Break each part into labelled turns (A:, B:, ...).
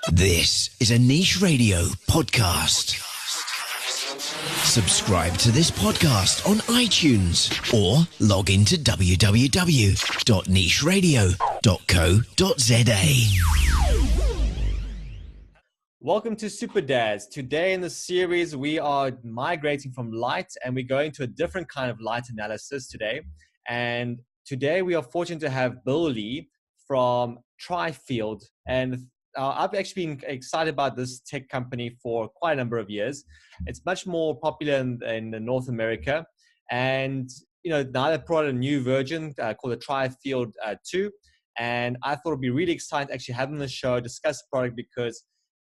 A: This is a Niche Radio podcast. Subscribe to this podcast on iTunes or log into www.nicheradio.co.za.
B: Welcome to SuperDads. Today in the series, we are migrating from light and we're going to a different kind of light analysis today. And today we are fortunate to have Bill Lee from Trifield. And I've actually been excited about this tech company for quite a number of years. It's much more popular in North America. And, now they brought a new version called the Trifield 2. And I thought it'd be really exciting to actually have them on the show, discuss the product, because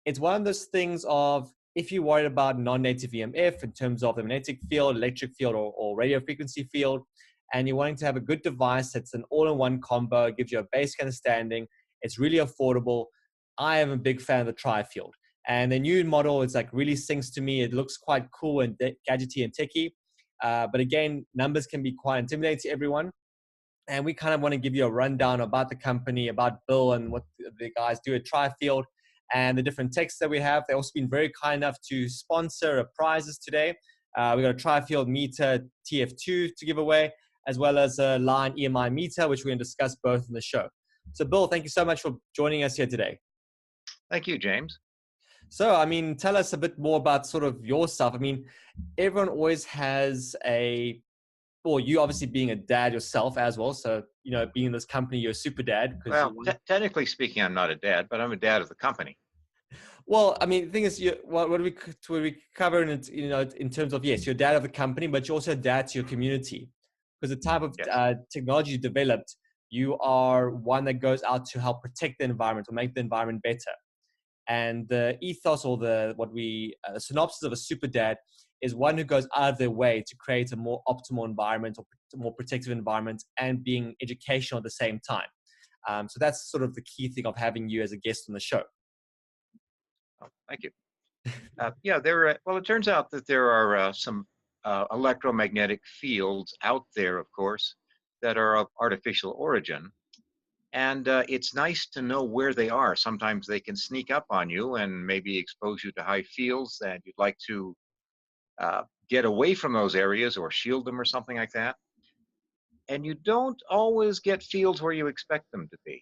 B: it's one of those things of, if you're worried about non-native EMF in terms of the magnetic field, electric field, or radio frequency field, and you're wanting to have a good device that's an all-in-one combo, it gives you a basic understanding, it's really affordable. I am a big fan of the Trifield. And the new model is really syncs to me. It looks quite cool and gadgety and techy. But again, numbers can be quite intimidating to everyone. And we kind of want to give you a rundown about the company, about Bill and what the guys do at Trifield, and the different techs that we have. They've also been very kind enough to sponsor prizes today. We got a Trifield meter TF2 to give away, as well as a line EMI meter, which we're going to discuss both in the show. So Bill, thank you so much for joining us here today.
C: Thank you, James.
B: So, tell us a bit more about sort of yourself. Everyone always has you obviously being a dad yourself as well. So, being in this company, you're a super dad.
C: Well, technically speaking, I'm not a dad, but I'm a dad of the company.
B: Well, the thing is, what we cover in terms of, yes, you're a dad of the company, but you're also a dad to your community. Because the type of technology you developed, you are one that goes out to help protect the environment or make the environment better. And the ethos or the synopsis of a super dad is one who goes out of their way to create a more optimal environment or more protective environment and being educational at the same time. So that's sort of the key thing of having you as a guest on the show.
C: Oh, thank you. It turns out that there are some electromagnetic fields out there, of course, that are of artificial origin. And it's nice to know where they are. Sometimes they can sneak up on you and maybe expose you to high fields that you'd like to get away from those areas or shield them or something like that. And you don't always get fields where you expect them to be.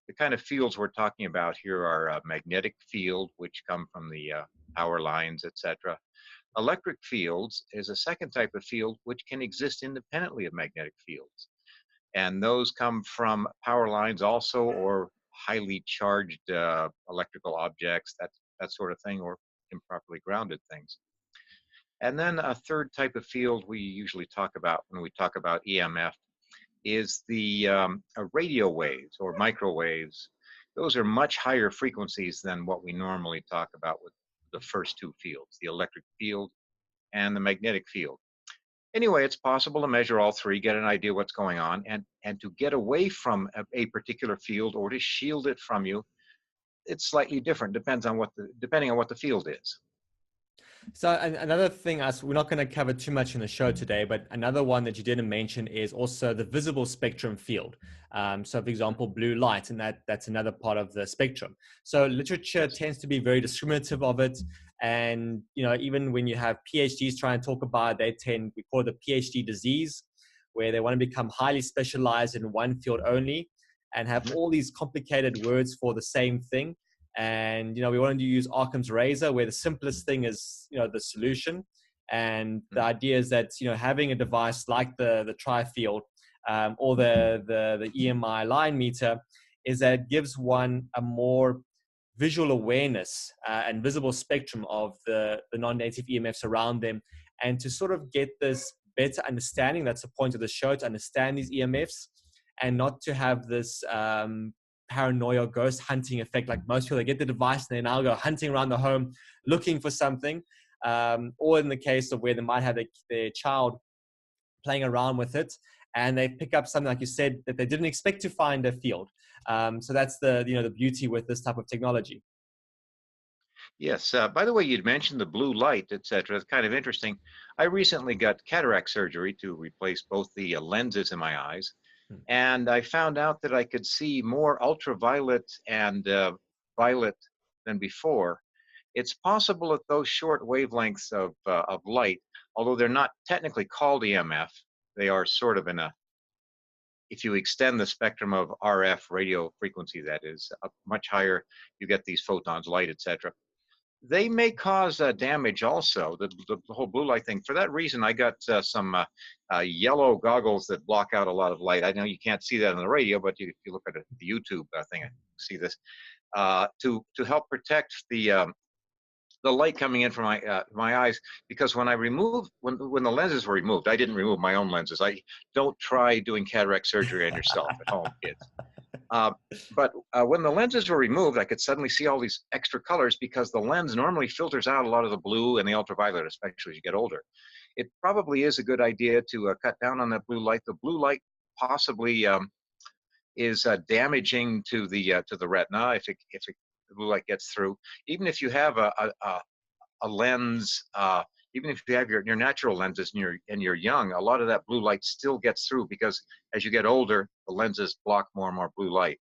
C: The kind of fields we're talking about here are a magnetic field, which come from the power lines, etc. Electric fields is a second type of field which can exist independently of magnetic fields. And those come from power lines also, or highly charged electrical objects, that sort of thing, or improperly grounded things. And then a third type of field we usually talk about when we talk about EMF is the radio waves or microwaves. Those are much higher frequencies than what we normally talk about with the first two fields, the electric field and the magnetic field. Anyway, it's possible to measure all three, get an idea what's going on, and to get away from a particular field or to shield it from you. It's slightly different, depending on what the field is.
B: So another thing, we're not going to cover too much in the show today, but another one that you didn't mention is also the visible spectrum field. So for example, blue light, and that's another part of the spectrum. So literature tends to be very discriminative of it. And, even when you have PhDs trying to talk about it, we call it the PhD disease, where they want to become highly specialized in one field only and have all these complicated words for the same thing. And, we wanted to use Occam's razor, where the simplest thing is, the solution. And the idea is that, having a device like the Trifield or the EMI line meter is that it gives one a more visual awareness and visible spectrum of the non-native EMFs around them, and to sort of get this better understanding. That's the point of the show, to understand these EMFs and not to have this paranoia ghost hunting effect like most people. They get the device and they now go hunting around the home looking for something, or in the case of where they might have their child playing around with it and they pick up something, like you said, that they didn't expect to find a field. So that's the beauty with this type of technology.
C: Yes. By the way, you'd mentioned the blue light, etc. It's kind of interesting. I recently got cataract surgery to replace both the lenses in my eyes. And I found out that I could see more ultraviolet and violet than before. It's possible that those short wavelengths of light, although they're not technically called EMF, they are sort of in a, if you extend the spectrum of RF radio frequency, that is up much higher, you get these photons, light, etc. They may cause damage also, the whole blue light thing. For that reason, I got some yellow goggles that block out a lot of light. I know you can't see that on the radio, but if you look at the YouTube thing, I see this, to help protect the light coming in from my eyes, because when the lenses were removed, I didn't remove my own lenses. I don't try doing cataract surgery on yourself at home, kids. But when the lenses were removed, I could suddenly see all these extra colors because the lens normally filters out a lot of the blue and the ultraviolet, especially as you get older. It probably is a good idea to cut down on that blue light. The blue light possibly is damaging to the retina if the blue light gets through. Even if you have a lens, even if you have your natural lenses and you're young, a lot of that blue light still gets through because as you get older, the lenses block more and more blue light.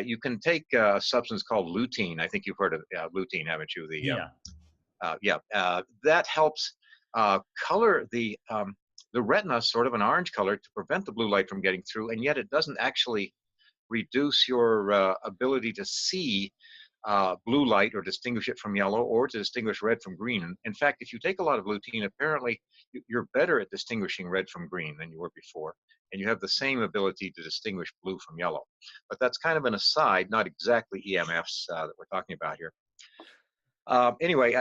C: You can take a substance called lutein. I think you've heard of lutein, haven't you? That helps color the retina sort of an orange color to prevent the blue light from getting through, and yet it doesn't actually reduce your ability to see blue light or distinguish it from yellow or to distinguish red from green. In fact, if you take a lot of lutein, apparently you're better at distinguishing red from green than you were before, and you have the same ability to distinguish blue from yellow. But that's kind of an aside, not exactly EMFs that we're talking about here. Anyway,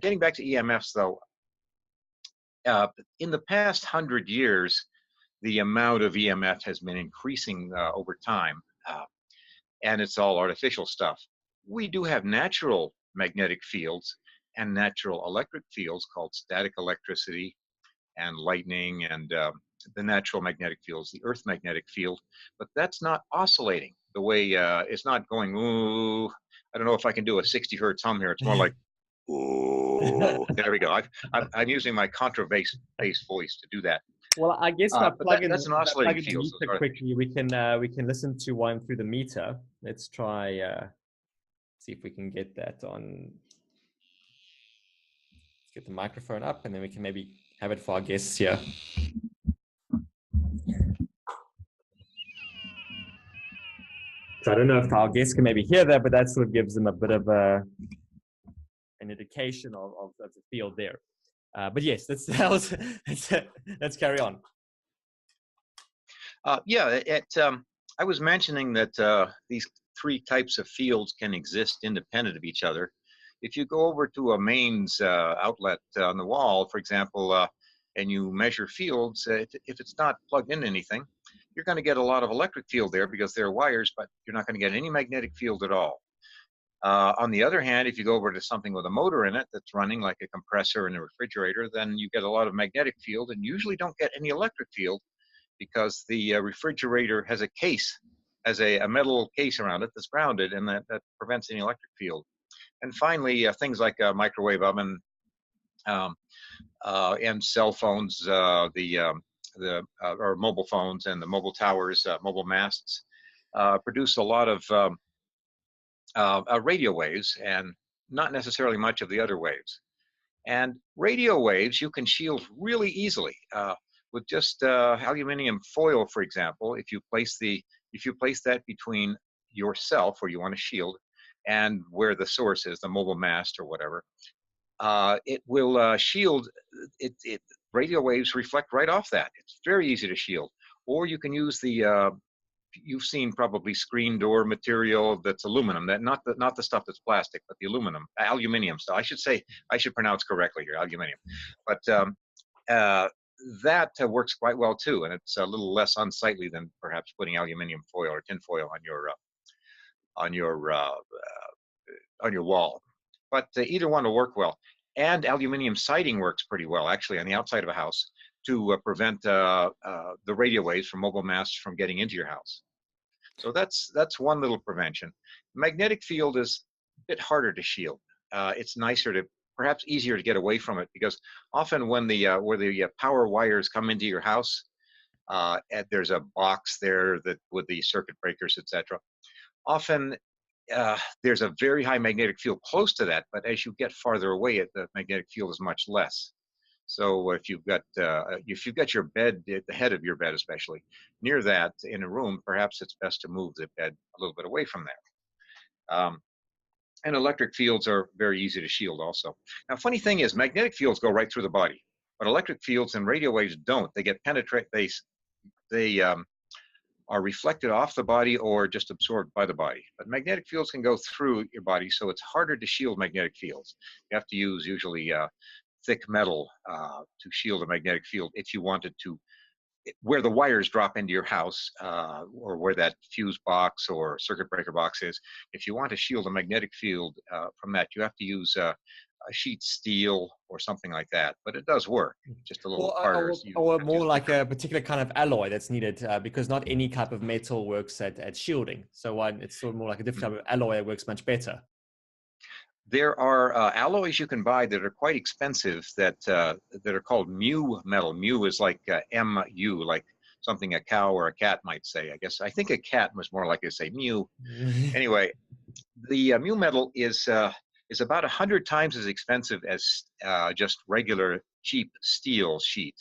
C: getting back to EMFs though, in the past 100 years, the amount of EMF has been increasing over time. And it's all artificial stuff. We do have natural magnetic fields and natural electric fields called static electricity and lightning and the natural magnetic fields, the Earth magnetic field, but that's not oscillating the way it's not going, ooh. I don't know if I can do a 60 hertz hum here. It's more like, ooh. There we go. I'm using my contra bass voice to do that.
B: Well, I guess if I plug in,
C: that's an oscillating field.
B: So quickly, we can listen to one through the meter. Let's try see if we can get that on. Let's get the microphone up, and then we can maybe have it for our guests here. So I don't know if our guests can maybe hear that, but that sort of gives them a bit of an indication of the field there. But yes, let's carry on.
C: I was mentioning that these three types of fields can exist independent of each other. If you go over to a mains outlet on the wall, for example, and you measure fields, if it's not plugged into anything, you're going to get a lot of electric field there because there are wires, but you're not going to get any magnetic field at all. On the other hand, if you go over to something with a motor in it that's running like a compressor in a refrigerator, then you get a lot of magnetic field and usually don't get any electric field because the refrigerator has a case, has a metal case around it that's grounded, and that prevents any electric field. And finally, things like a microwave oven and cell phones, or mobile phones and the mobile towers, mobile masts, produce a lot of radio waves and not necessarily much of the other waves. And radio waves you can shield really easily with just aluminum foil, for example. If you place that between yourself, where you want to shield, and where the source is, the mobile mast or whatever, it will shield it. Radio waves reflect right off that. It's very easy to shield. Or you can use the you've seen probably screen door material that's aluminum, that not the stuff that's plastic, but the aluminium stuff. I should pronounce correctly here, aluminium. But that works quite well too, and it's a little less unsightly than perhaps putting aluminium foil or tin foil on your wall. But either one will work well. And aluminium siding works pretty well, actually, on the outside of a house to prevent the radio waves from mobile masts from getting into your house. So that's one little prevention. Magnetic field is a bit harder to shield. It's perhaps easier to get away from it, because often when where the power wires come into your house, there's a box there with the circuit breakers, etc. Often there's a very high magnetic field close to that, but as you get farther away, the magnetic field is much less. So if you've got your bed at the head of your bed, especially near that in a room, perhaps it's best to move the bed a little bit away from there. And electric fields are very easy to shield also. Now, funny thing is, magnetic fields go right through the body, but electric fields and radio waves don't. They get penetrate. They are reflected off the body or just absorbed by the body. But magnetic fields can go through your body, so it's harder to shield magnetic fields. You have to use usually thick metal to shield a magnetic field if you wanted to, where the wires drop into your house or where that fuse box or circuit breaker box is. If you want to shield a magnetic field from that, you have to use a sheet steel or something like that, but it does work, just a little harder.
B: Or more like a particular kind of alloy that's needed because not any type of metal works at shielding. So it's sort of more like a different type of alloy that works much better.
C: There are alloys you can buy that are quite expensive that are called mu metal. Mu is like MU, like something a cow or a cat might say. I think a cat was more likely to say mu. Anyway, the mu metal is about 100 times as expensive as just regular cheap steel sheet,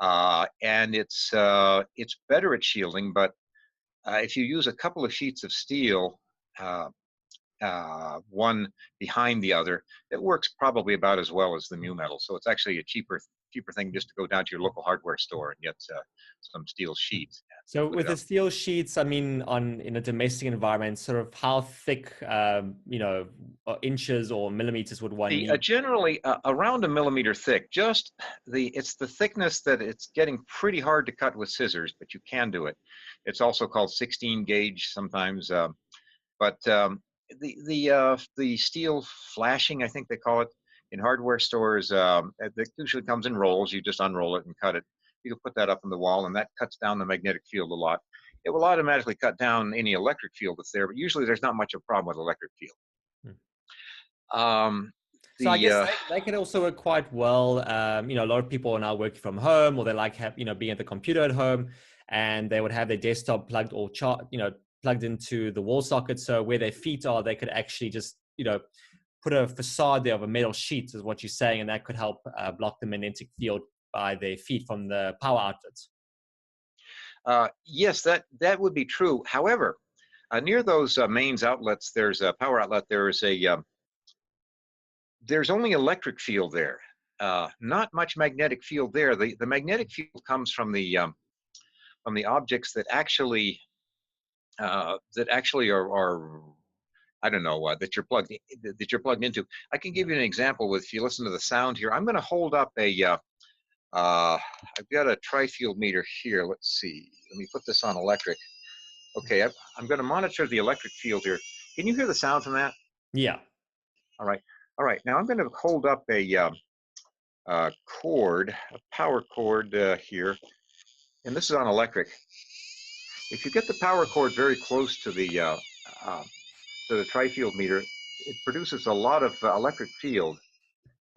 C: and it's better at shielding. But if you use a couple of sheets of steel, one behind the other, it works probably about as well as the mu metal. So it's actually a cheaper thing just to go down to your local hardware store and get some steel sheets.
B: So with the steel sheets, I mean, in a domestic environment, sort of how thick, inches or millimeters would one need?
C: Generally around a millimeter thick. It's the thickness that it's getting pretty hard to cut with scissors, but you can do it. It's also called 16 gauge sometimes, but the steel flashing, I think they call it, in hardware stores, it usually comes in rolls. You just unroll it and cut it. You can put that up on the wall, and that cuts down the magnetic field a lot. It will automatically cut down any electric field that's there, but usually there's not much of a problem with electric field.
B: So I guess they can also work quite well. A lot of people are now working from home, or they like being at the computer at home, and they would have their desktop plugged or plugged into the wall socket. So where their feet are, they could actually just put a facade there of a metal sheet, is what you're saying, and that could help block the magnetic field by their feet from the power outlets.
C: Yes, that would be true. However, near those mains outlets, there's a power outlet. There's only electric field there. Not much magnetic field there. The magnetic field comes from the objects that actually are I don't know that you're plugged into. I can give you an example if you listen to the sound here. I'm going to hold up I've got a Trifield meter here. Let's see. Let me put this on electric. Okay, I'm going to monitor the electric field here. Can you hear the sound from that?
B: Yeah.
C: All right. Now I'm going to hold up a power cord here, and this is on electric. If you get the power cord very close to the Trifield meter, it produces a lot of electric field.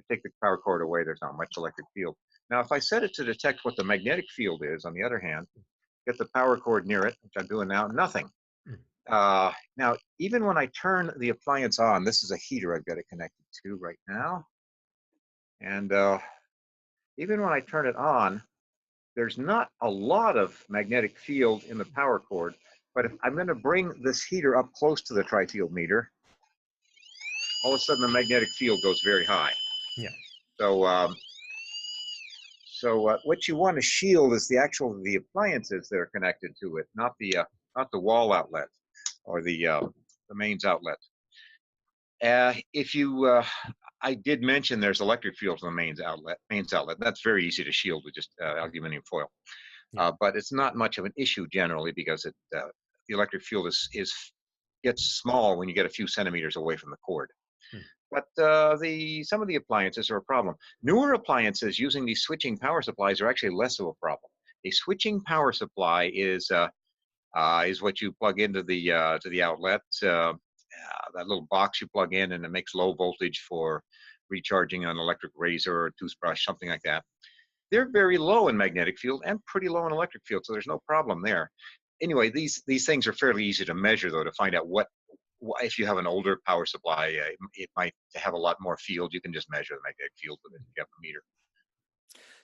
C: Take the power cord away, there's not much electric field. Now, if I set it to detect what the magnetic field is, on the other hand, get the power cord near it, which I'm doing now, nothing. Now, even when I turn the appliance on, this is a heater I've got it connected to right now, and even when I turn it on, there's not a lot of magnetic field in the power cord, but if I'm going to bring this heater up close to the Trifield meter, all of a sudden the magnetic field goes very high.
B: Yeah.
C: So what you want to shield is the appliances that are connected to it, not the wall outlet or the mains outlet. I did mention there's electric fields on the mains outlet. That's very easy to shield with just aluminum foil, but it's not much of an issue generally because the electric field gets small when you get a few centimeters away from the cord. But some of the appliances are a problem. Newer appliances using these switching power supplies are actually less of a problem. A switching power supply is what you plug into the outlet. That little box you plug in, and it makes low voltage for recharging an electric razor or a toothbrush, something like that. They're very low in magnetic field and pretty low in electric field, so there's no problem there. Anyway, these things are fairly easy to measure, though, to find out what if you have an older power supply, it might have a lot more field. You can just measure the magnetic field with it if you have a meter.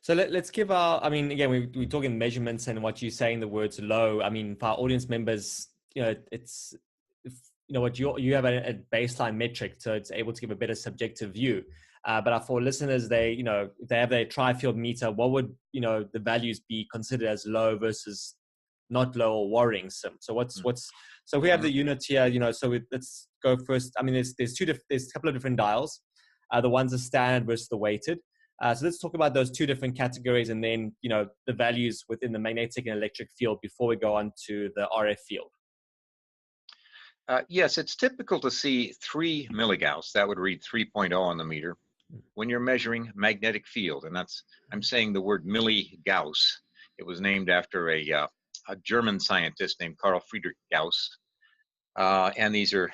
B: So let's give our, I mean, again, we're talking measurements and what you're saying, the words low. I mean, for our audience members, you know, it's, you know, what you have a baseline metric, so it's able to give a better subjective view. But for listeners, they, you know, if they have their tri-field meter, what would, you know, the values be considered as low versus not low or worrying? So what's, so we have the unit here, you know, so let's go first. I mean, there's there's a couple of different dials. The ones are standard versus the weighted. So let's talk about those two different categories, and then, you know, the values within the magnetic and electric field before we go on to the RF field.
C: Yes, it's typical to see 3 milligauss. That would read 3.0 on the meter when you're measuring magnetic field. And that's, I'm saying the word milligauss. It was named after a German scientist named Carl Friedrich Gauss. And these are,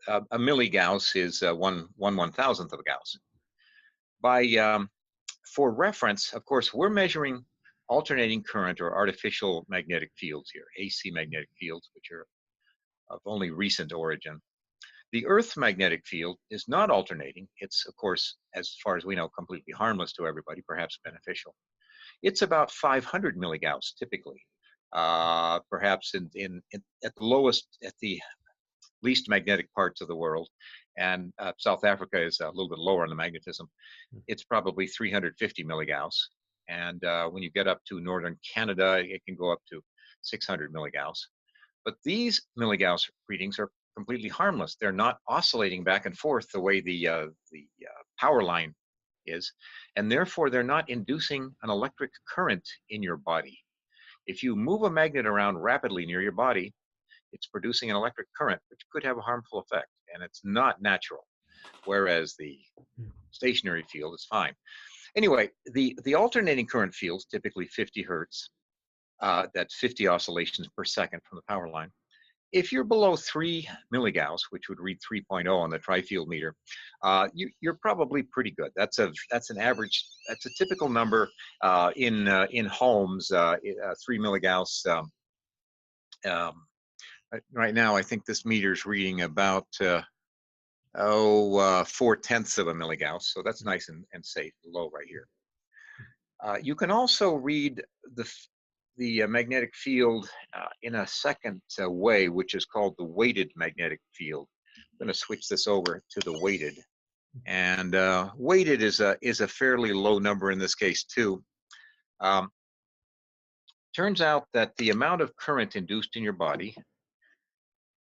C: a milligauss is 1/1000th of a Gauss. For reference, of course, we're measuring alternating current or artificial magnetic fields here, AC magnetic fields, which are of only recent origin. The Earth's magnetic field is not alternating. It's, of course, as far as we know, completely harmless to everybody, perhaps beneficial. It's about 500 milligauss typically, perhaps at the lowest, at the least magnetic parts of the world. And South Africa is a little bit lower on the magnetism. It's probably 350 milligauss. And when you get up to northern Canada, it can go up to 600 milligauss. But these milligauss readings are completely harmless. They're not oscillating back and forth the way the power line is, and therefore they're not inducing an electric current in your body. If you move a magnet around rapidly near your body, it's producing an electric current, which could have a harmful effect, and it's not natural, whereas the stationary field is fine. Anyway, the alternating current fields, typically 50 hertz, that's 50 oscillations per second from the power line. If you're below 3 milligauss, which would read 3.0 on the tri-field meter, you're probably pretty good. That's an average. That's a typical number in homes. 3 milligauss. Right now, I think this meter's reading about 4/10 of a milligauss. So that's nice and safe, low right here. You can also read the magnetic field in a second way, which is called the weighted magnetic field. I'm going to switch this over to the weighted, and weighted is a fairly low number in this case too. Turns out that the amount of current induced in your body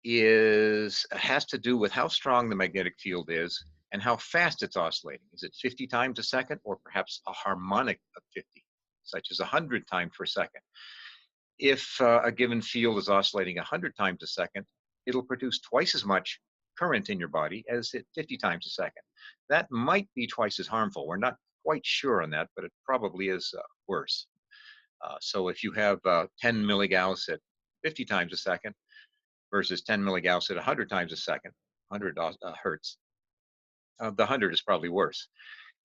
C: has to do with how strong the magnetic field is and how fast it's oscillating. Is it 50 times a second, or perhaps a harmonic of 50, such as 100 times per second? If a given field is oscillating 100 times a second, it'll produce twice as much current in your body as at 50 times a second. That might be twice as harmful. We're not quite sure on that, but it probably is worse. So if you have 10 milligauss at 50 times a second versus 10 milligauss at 100 times a second, 100 hertz, the 100 is probably worse.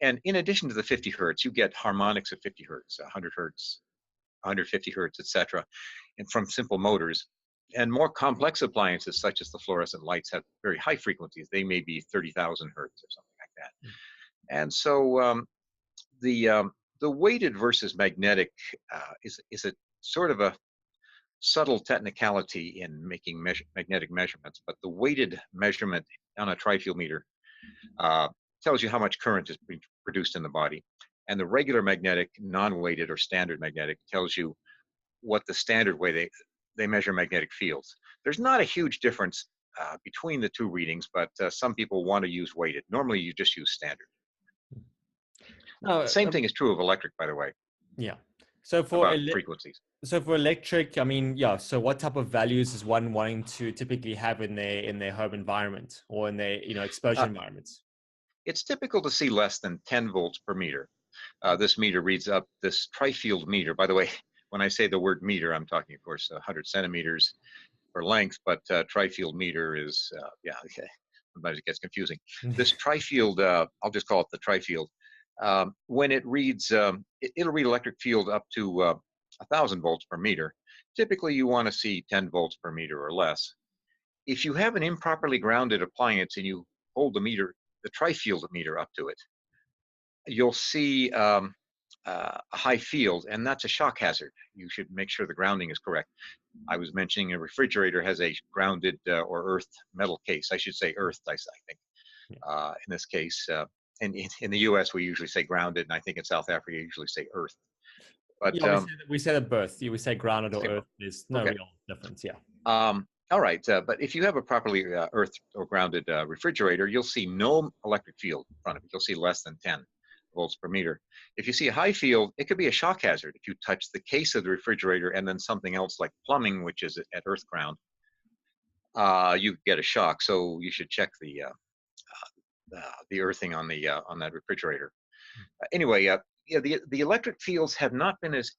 C: And in addition to the 50 hertz, you get harmonics of 50 hertz, 100 hertz, 150 hertz, etc., and from simple motors. And more complex appliances, such as the fluorescent lights, have very high frequencies. They may be 30,000 hertz or something like that. And so the weighted versus magnetic is a sort of a subtle technicality in making magnetic measurements. But the weighted measurement on a tri-field meter tells you how much current is being produced in the body. And the regular magnetic, non-weighted or standard magnetic, tells you what the standard way they measure magnetic fields. There's not a huge difference between the two readings, but some people want to use weighted. Normally, you just use standard. The same thing is true of electric, by the way.
B: Yeah. So for
C: frequencies.
B: So for electric, I mean, yeah. So what type of values is one wanting to typically have in their home environment or in their exposure environments?
C: It's typical to see less than 10 volts per meter. This meter reads up, this tri-field meter. By the way, when I say the word meter, I'm talking, of course, 100 centimeters per length, but tri-field meter is, yeah, okay. Sometimes it gets confusing. This tri-field, I'll just call it the tri-field. When it reads, it'll read electric field up to 1,000 volts per meter. Typically, you want to see 10 volts per meter or less. if you have an improperly grounded appliance and you hold the meter, the Trifield meter up to it, you'll see a high field, and that's a shock hazard. You should make sure the grounding is correct. I was mentioning a refrigerator has a grounded or earthed metal case. I should say earthed, I think, in this case. In the US, we usually say grounded, and I think in South Africa, you usually say earthed. But
B: yeah, we say that both. We say grounded or earthed. There's no real difference, yeah.
C: All right, but if you have a properly earthed or grounded refrigerator, you'll see no electric field in front of it. You'll see less than 10 volts per meter. If you see a high field, it could be a shock hazard. If you touch the case of the refrigerator and then something else like plumbing, which is at earth ground, you get a shock. So you should check the earthing on that refrigerator. Anyway, yeah, the electric fields have not been as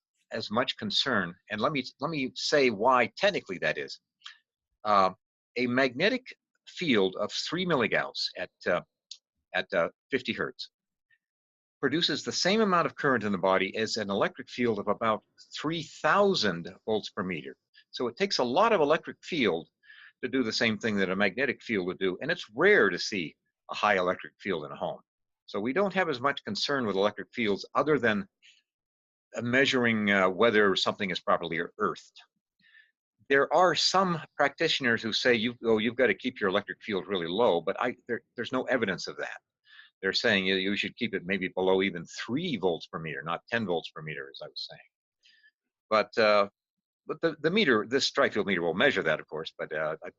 C: much concern, and let me say why technically that is. A magnetic field of 3 milligauss at 50 hertz produces the same amount of current in the body as an electric field of about 3,000 volts per meter. So it takes a lot of electric field to do the same thing that a magnetic field would do, and it's rare to see a high electric field in a home. So we don't have as much concern with electric fields other than measuring whether something is properly earthed. There are some practitioners who say you've got to keep your electric field really low, but there's no evidence of that. They're saying you should keep it maybe below even 3 volts per meter, not 10 volts per meter, as I was saying. But the meter, this Trifield meter will measure that, of course, but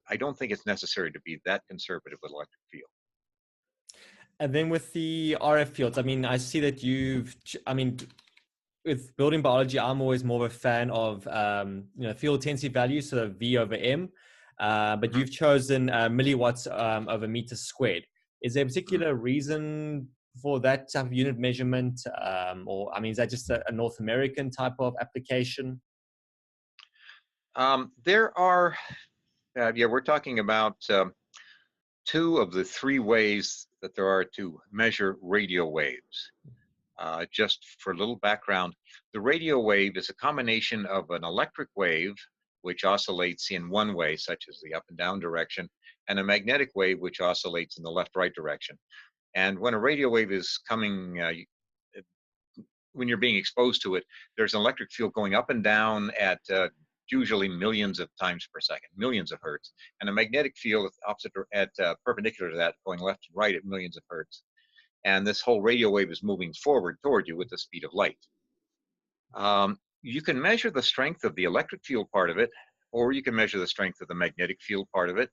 C: I don't think it's necessary to be that conservative with electric field.
B: And then with the RF fields, I mean, I see that with building biology, I'm always more of a fan of, field intensity values, so V over M, but you've chosen milliwatts over meter squared. Is there a particular reason for that type of unit measurement? Or, I mean, is that just a North American type of application?
C: There are, we're talking about 2 of the 3 ways that there are to measure radio waves. Just for a little background, the radio wave is a combination of an electric wave, which oscillates in one way, such as the up and down direction, and a magnetic wave, which oscillates in the left-right direction. And when a radio wave is coming, when you're being exposed to it, there's an electric field going up and down at usually millions of times per second, millions of hertz, and a magnetic field perpendicular to that, going left and right at millions of hertz. And this whole radio wave is moving forward toward you with the speed of light. You can measure the strength of the electric field part of it, or you can measure the strength of the magnetic field part of it,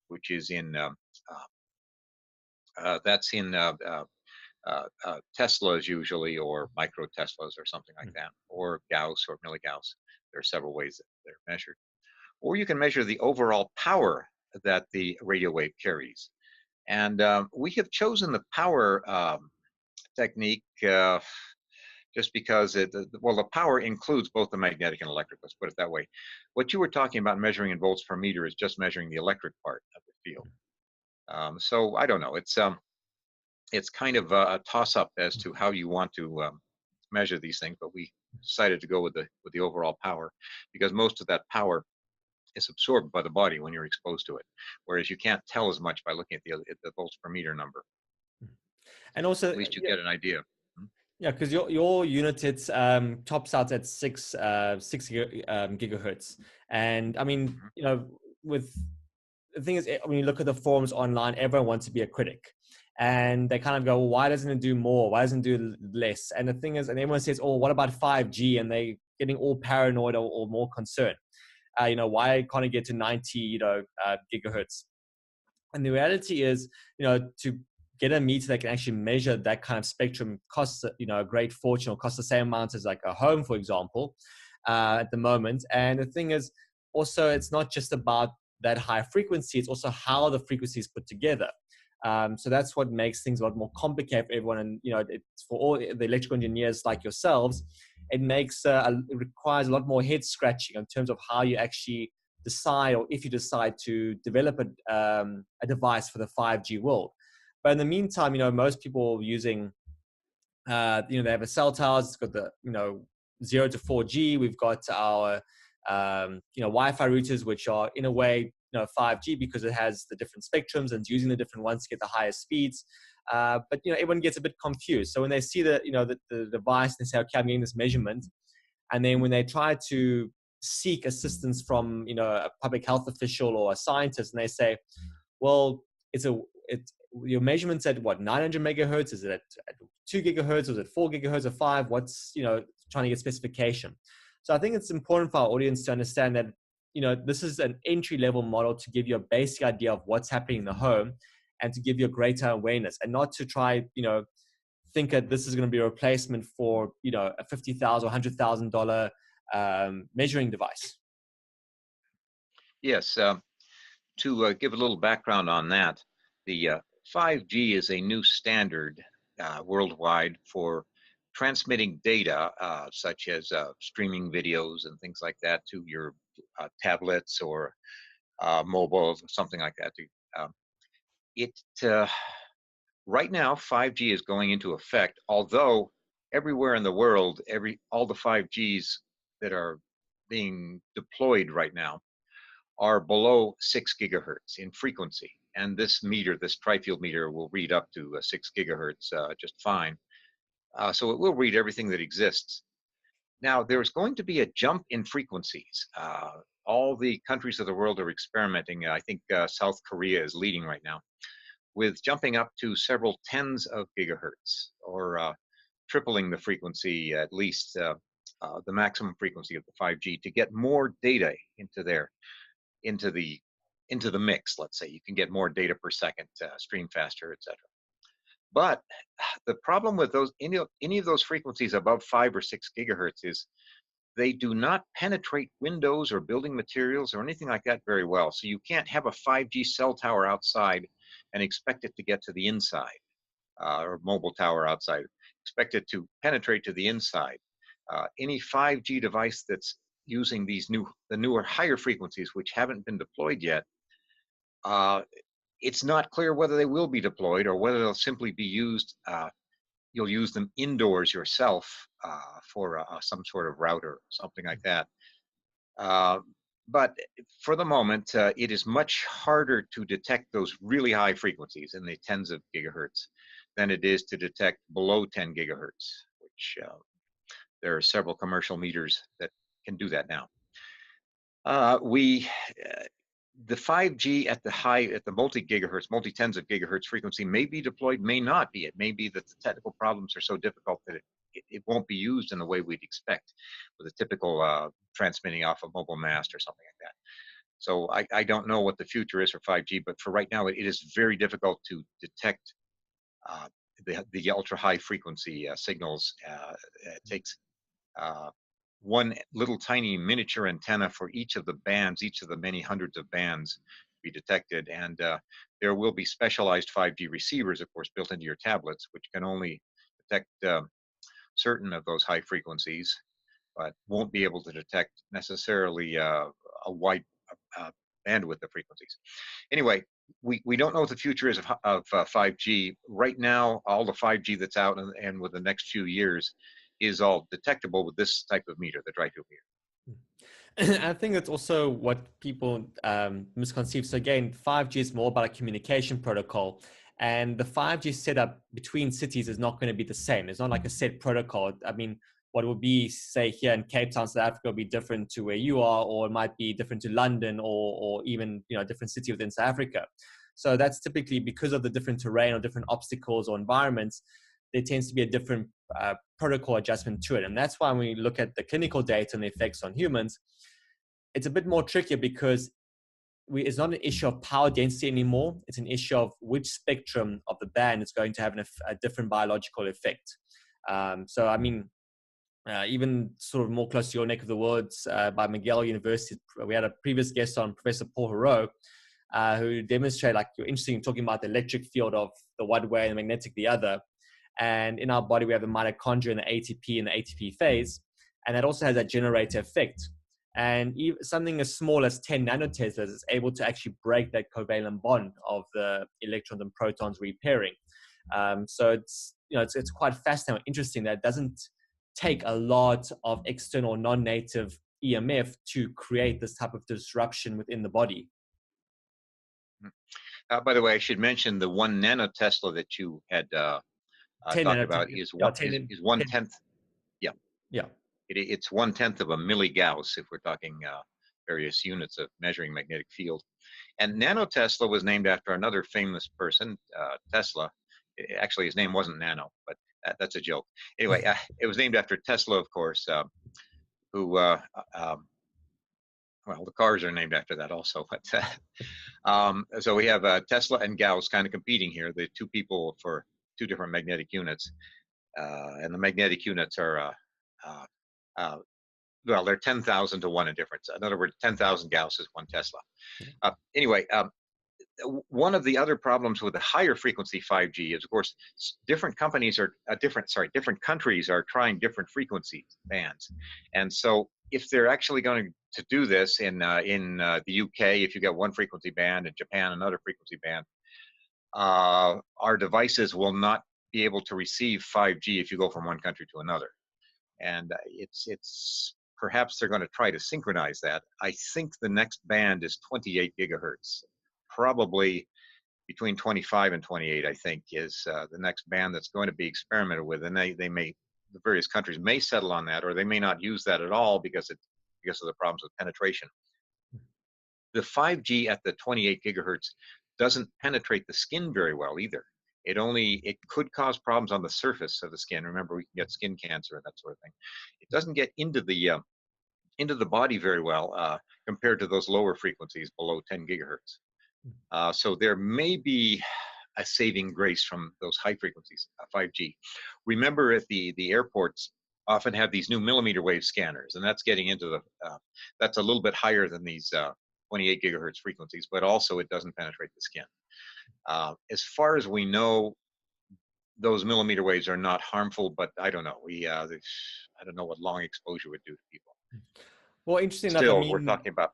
C: which is in Teslas usually, or micro Teslas or something like that, or Gauss or milligauss. There are several ways that they're measured. Or you can measure the overall power that the radio wave carries. And we have chosen the power technique just because the power includes both the magnetic and electric, let's put it that way. What you were talking about measuring in volts per meter is just measuring the electric part of the field. So I don't know, it's kind of a toss-up as to how you want to measure these things, but we decided to go with the overall power, because most of that power is absorbed by the body when you're exposed to it, whereas you can't tell as much by looking at the volts per meter number.
B: And also,
C: at least you get an idea.
B: Yeah, because your unit, it's tops out at 6 gigahertz, and I mean, with the thing is, when you look at the forums online, everyone wants to be a critic, and they kind of go, well, why doesn't it do more? Why doesn't it do less? And the thing is, and everyone says, oh, what about 5G? And they getting all paranoid or more concerned. Why can't it get to 90, gigahertz? And the reality is, to get a meter that can actually measure that kind of spectrum costs, a great fortune, or costs the same amount as like a home, for example, at the moment. And the thing is, also, it's not just about that high frequency, it's also how the frequency is put together. So that's what makes things a lot more complicated for everyone. And, it's for all the electrical engineers like yourselves, it requires a lot more head scratching in terms of how you actually decide, or if you decide to develop a device for the 5G world. But in the meantime, most people are using, they have a cell towers. It's got the, 0 to 4G. We've got our, Wi-Fi routers, which are in a way 5G because it has the different spectrums and it's using the different ones to get the highest speeds. But everyone gets a bit confused. So when they see the device, they say, okay, I'm getting this measurement, and then when they try to seek assistance from a public health official or a scientist, and they say, well, your measurements at what, 900 megahertz? Is it at 2 gigahertz? Or is it 4 gigahertz or 5? What's trying to get specification. So I think it's important for our audience to understand that this is an entry level model to give you a basic idea of what's happening in the home and to give you a greater awareness, and not to try think that this is going to be a replacement for a $50,000 or $100,000 measuring device.
C: Yes. To give a little background on that, the 5G is a new standard worldwide for transmitting data, such as streaming videos and things like that, to your tablets or mobiles or something like that. Right now, 5G is going into effect, although everywhere in the world, all the 5Gs that are being deployed right now are below 6 gigahertz in frequency. And this meter, this Trifield meter, will read up to 6 gigahertz just fine. So it will read everything that exists. Now, there's going to be a jump in frequencies. All the countries of the world are experimenting. I think South Korea is leading right now with jumping up to several tens of gigahertz, or tripling the frequency, at least the maximum frequency of the 5G, to get more data into the mix. Let's say you can get more data per second, stream faster, etc. But the problem with those any of those frequencies above 5 or 6 gigahertz is they do not penetrate windows or building materials or anything like that very well. So you can't have a 5G cell tower outside and expect it to get to the inside, or mobile tower outside. Expect it to penetrate to the inside. Any 5G device that's using the newer higher frequencies, which haven't been deployed yet, it's not clear whether they will be deployed or whether they'll simply be used. You'll use them indoors yourself for some sort of router, something like that. But for the moment, it is much harder to detect those really high frequencies in the tens of gigahertz than it is to detect below 10 gigahertz, which there are several commercial meters that can do that now. The 5G at the multi-gigahertz, multi-tens of gigahertz frequency may be deployed, may not be. It may be that the technical problems are so difficult that it won't be used in the way we'd expect with a typical transmitting off a mobile mast or something like that. So I don't know what the future is for 5G, but for right now, it is very difficult to detect the ultra high frequency signals. It takes one little tiny miniature antenna for each of the bands, each of the many hundreds of bands be detected. And there will be specialized 5G receivers, of course, built into your tablets, which can only detect certain of those high frequencies, but won't be able to detect necessarily a wide bandwidth of frequencies. Anyway, we don't know what the future is of 5G. Right now, all the 5G that's out and with the next few years is all detectable with this type of meter, the Trifield meter.
B: I think that's also what people misconceive. So again, 5G is more about a communication protocol, and the 5G setup between cities is not going to be the same. It's not like a set protocol. I mean, what would be, say, here in Cape Town, South Africa, will be different to where you are, or it might be different to London, or even a different city within South Africa. So that's typically because of the different terrain or different obstacles or environments. There tends to be a different protocol adjustment to it. And that's why when we look at the clinical data and the effects on humans, it's a bit more trickier because it's not an issue of power density anymore. It's an issue of which spectrum of the band is going to have a different biological effect. So, I mean, even sort of more close to your neck of the woods, by McGill University, we had a previous guest on, Professor Paul Hero, who demonstrated, like, you're interested in talking about the electric field of the one way and the magnetic the other. And in our body, we have the mitochondria and the ATP and the ATP phase. And that also has a generator effect. And something as small as 10 nanoteslas is able to actually break that covalent bond of the electrons and protons repairing. So it's quite fascinating, interesting that it doesn't take a lot of external non-native EMF to create this type of disruption within the body.
C: By the way, I should mention the 1 nanotesla that you had
B: 10
C: talked
B: nanotesla.
C: about is
B: Yeah,
C: one is 1/10. Yeah,
B: yeah.
C: it's 1/10 of a milligauss if we're talking various units of measuring magnetic field. And nanotesla was named after another famous person, Tesla. Actually, his name wasn't Nano, but that's a joke. Anyway, it was named after Tesla, of course, who, well, the cars are named after that also. But so we have Tesla and Gauss kind of competing here, the two people for two different magnetic units. And the magnetic units are, well, they're 10,000 to 1 in difference. In other words, 10,000 Gauss is 1 Tesla. Anyway, one of the other problems with the higher frequency 5G is, of course, different companies are different countries are trying different frequency bands, and so if they're actually going to do this in the UK, if you get one frequency band, in Japan another frequency band, our devices will not be able to receive 5G if you go from one country to another, and it's perhaps they're going to try to synchronize that. I think the next band is 28 gigahertz. Probably between 25 and 28, I think, is the next band that's going to be experimented with, and the various countries may settle on that, or they may not use that at all because of the problems with penetration. The 5G at the 28 gigahertz doesn't penetrate the skin very well either. It could cause problems on the surface of the skin. Remember, we can get skin cancer and that sort of thing. It doesn't get into the body very well compared to those lower frequencies below 10 gigahertz. So there may be a saving grace from those high frequencies, 5G. Remember, at the airports often have these new millimeter wave scanners, and that's getting into that's a little bit higher than these 28 gigahertz frequencies, but also it doesn't penetrate the skin. As far as we know, those millimeter waves are not harmful, but I don't know. I don't know what long exposure would do to people.
B: Well, interesting enough,
C: Still, we're talking about.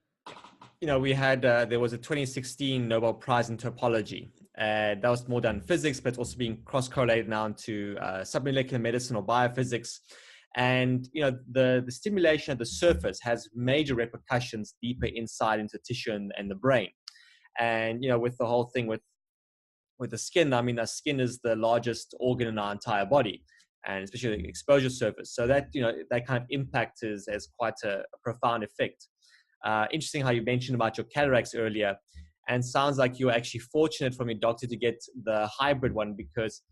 B: We had there was a 2016 Nobel Prize in topology. That was more done in physics, but it's also being cross-correlated now into submolecular medicine or biophysics. And the stimulation of the surface has major repercussions deeper inside into tissue and the brain. And with the whole thing with the skin, I mean, our skin is the largest organ in our entire body, and especially the exposure surface. So that that kind of impact has quite a profound effect. Interesting how you mentioned about your cataracts earlier, and sounds like you were actually fortunate from your doctor to get the hybrid one because,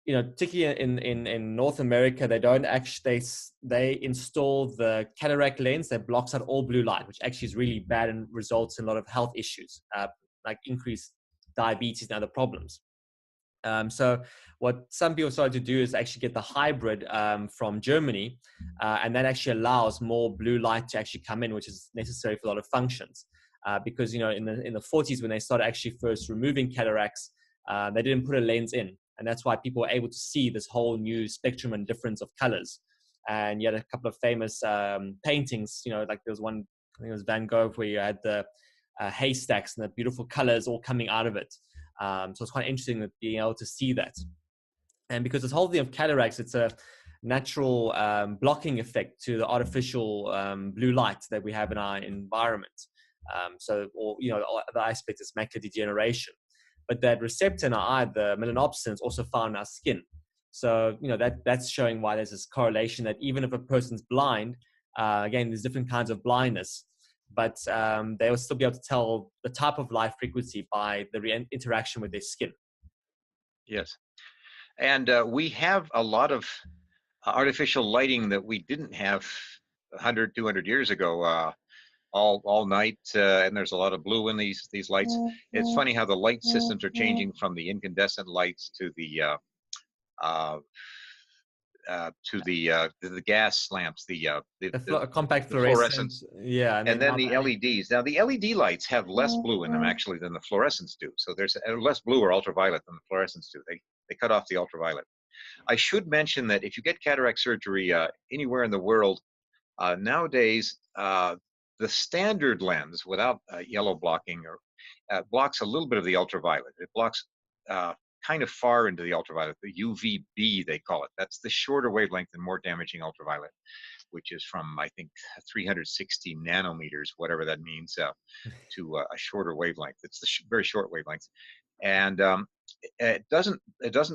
B: particularly in North America, they don't actually, they install the cataract lens that blocks out all blue light, which actually is really bad and results in a lot of health issues, like increased diabetes and other problems. So what some people started to do is actually get the hybrid from Germany, and that actually allows more blue light to actually come in, which is necessary for a lot of functions. Because in the 40s, when they started actually first removing cataracts, they didn't put a lens in, and that's why people were able to see this whole new spectrum and difference of colors. And you had a couple of famous paintings, like there was one, I think it was Van Gogh, where you had the haystacks and the beautiful colors all coming out of it. So it's quite interesting that being able to see that. And because this whole thing of cataracts, it's a natural blocking effect to the artificial blue light that we have in our environment. The other aspect is macular degeneration. But that receptor in our eye, the melanopsin, is also found in our skin. So, that's showing why there's this correlation that even if a person's blind, again, there's different kinds of blindness, but they will still be able to tell the type of light frequency by the interaction with their skin.
C: Yes. And we have a lot of artificial lighting that we didn't have 100, 200 years ago, all night, and there's a lot of blue in these lights. It's funny how the light systems are changing from the incandescent lights to the gas lamps, the
B: compact fluorescent. Yeah,
C: and then the LEDs. Now the LED lights have less blue in them actually than the fluorescents do. So there's less blue or ultraviolet than the fluorescents do. They cut off the ultraviolet. I should mention that if you get cataract surgery anywhere in the world nowadays, the standard lens without yellow blocking blocks a little bit of the ultraviolet. It blocks kind of far into the ultraviolet, the UVB they call it. That's the shorter wavelength and more damaging ultraviolet. which is from, I think, 360 nanometers, whatever that means, to a shorter wavelength. It's the very short wavelength. And it doesn't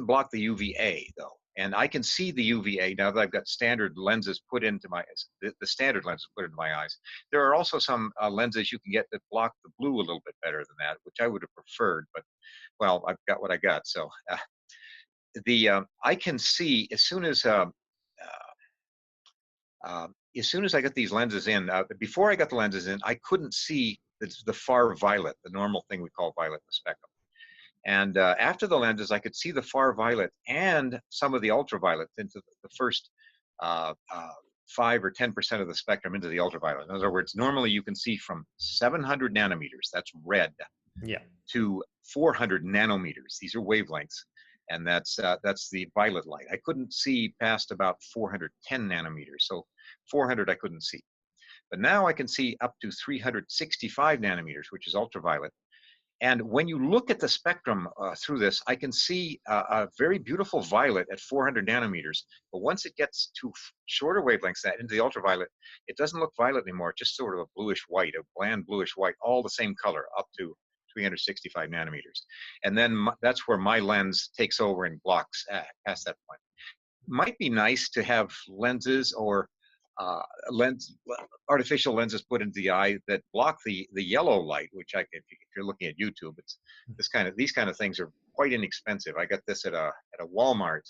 C: block the UVA though, and I can see the UVA now that I've got standard lenses put into my the standard lenses put into my eyes. There are also some lenses you can get that block the blue a little bit better than that, which I would have preferred, but well, I've got what I got. So I can see as soon as I got these lenses in. Before I got the lenses in, I couldn't see the far violet, the normal thing we call violet in the spectrum. And after the lenses, I could see the far violet and some of the ultraviolet into the first 5 or 10% of the spectrum into the ultraviolet. In other words, normally you can see from 700 nanometers, that's red, to 400 nanometers. These are wavelengths, and that's the violet light. I couldn't see past about 410 nanometers, so 400 I couldn't see. But now I can see up to 365 nanometers, which is ultraviolet. And when you look at the spectrum through this, I can see a very beautiful violet at 400 nanometers. But once it gets to shorter wavelengths, that into the ultraviolet, it doesn't look violet anymore. It's just sort of a bluish white, a bland bluish white, all the same color up to 365 nanometers. And then that's where my lens takes over and blocks past that point. Might be nice to have lenses or artificial lenses put into the eye that block the yellow light, which if you're looking at YouTube, it's these kind of things are quite inexpensive. I got this at a Walmart,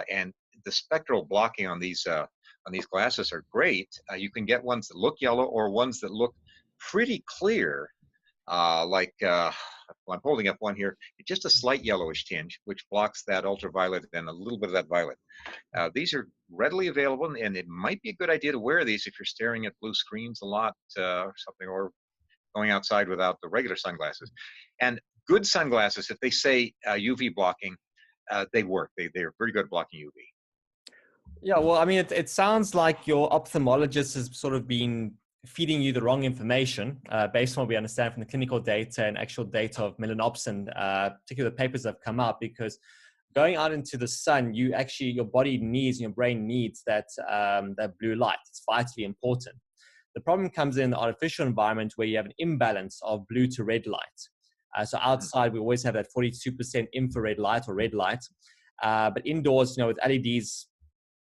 C: and the spectral blocking on these glasses are great. You can get ones that look yellow or ones that look pretty clear, I'm holding up one here. It's just a slight yellowish tinge, which blocks that ultraviolet and a little bit of that violet. These are readily available, and it might be a good idea to wear these if you're staring at blue screens a lot or something, or going outside without the regular sunglasses. And good sunglasses, if they say UV blocking, they work. They're very good at blocking UV.
B: Yeah, well, I mean, it sounds like your ophthalmologist has sort of been feeding you the wrong information based on what we understand from the clinical data and actual data of melanopsin, particularly the papers that have come out, because going out into the sun, your body needs, your brain needs that blue light. It's vitally important. The problem comes in the artificial environment where you have an imbalance of blue to red light. So outside, we always have that 42% infrared light or red light. But indoors, with LEDs,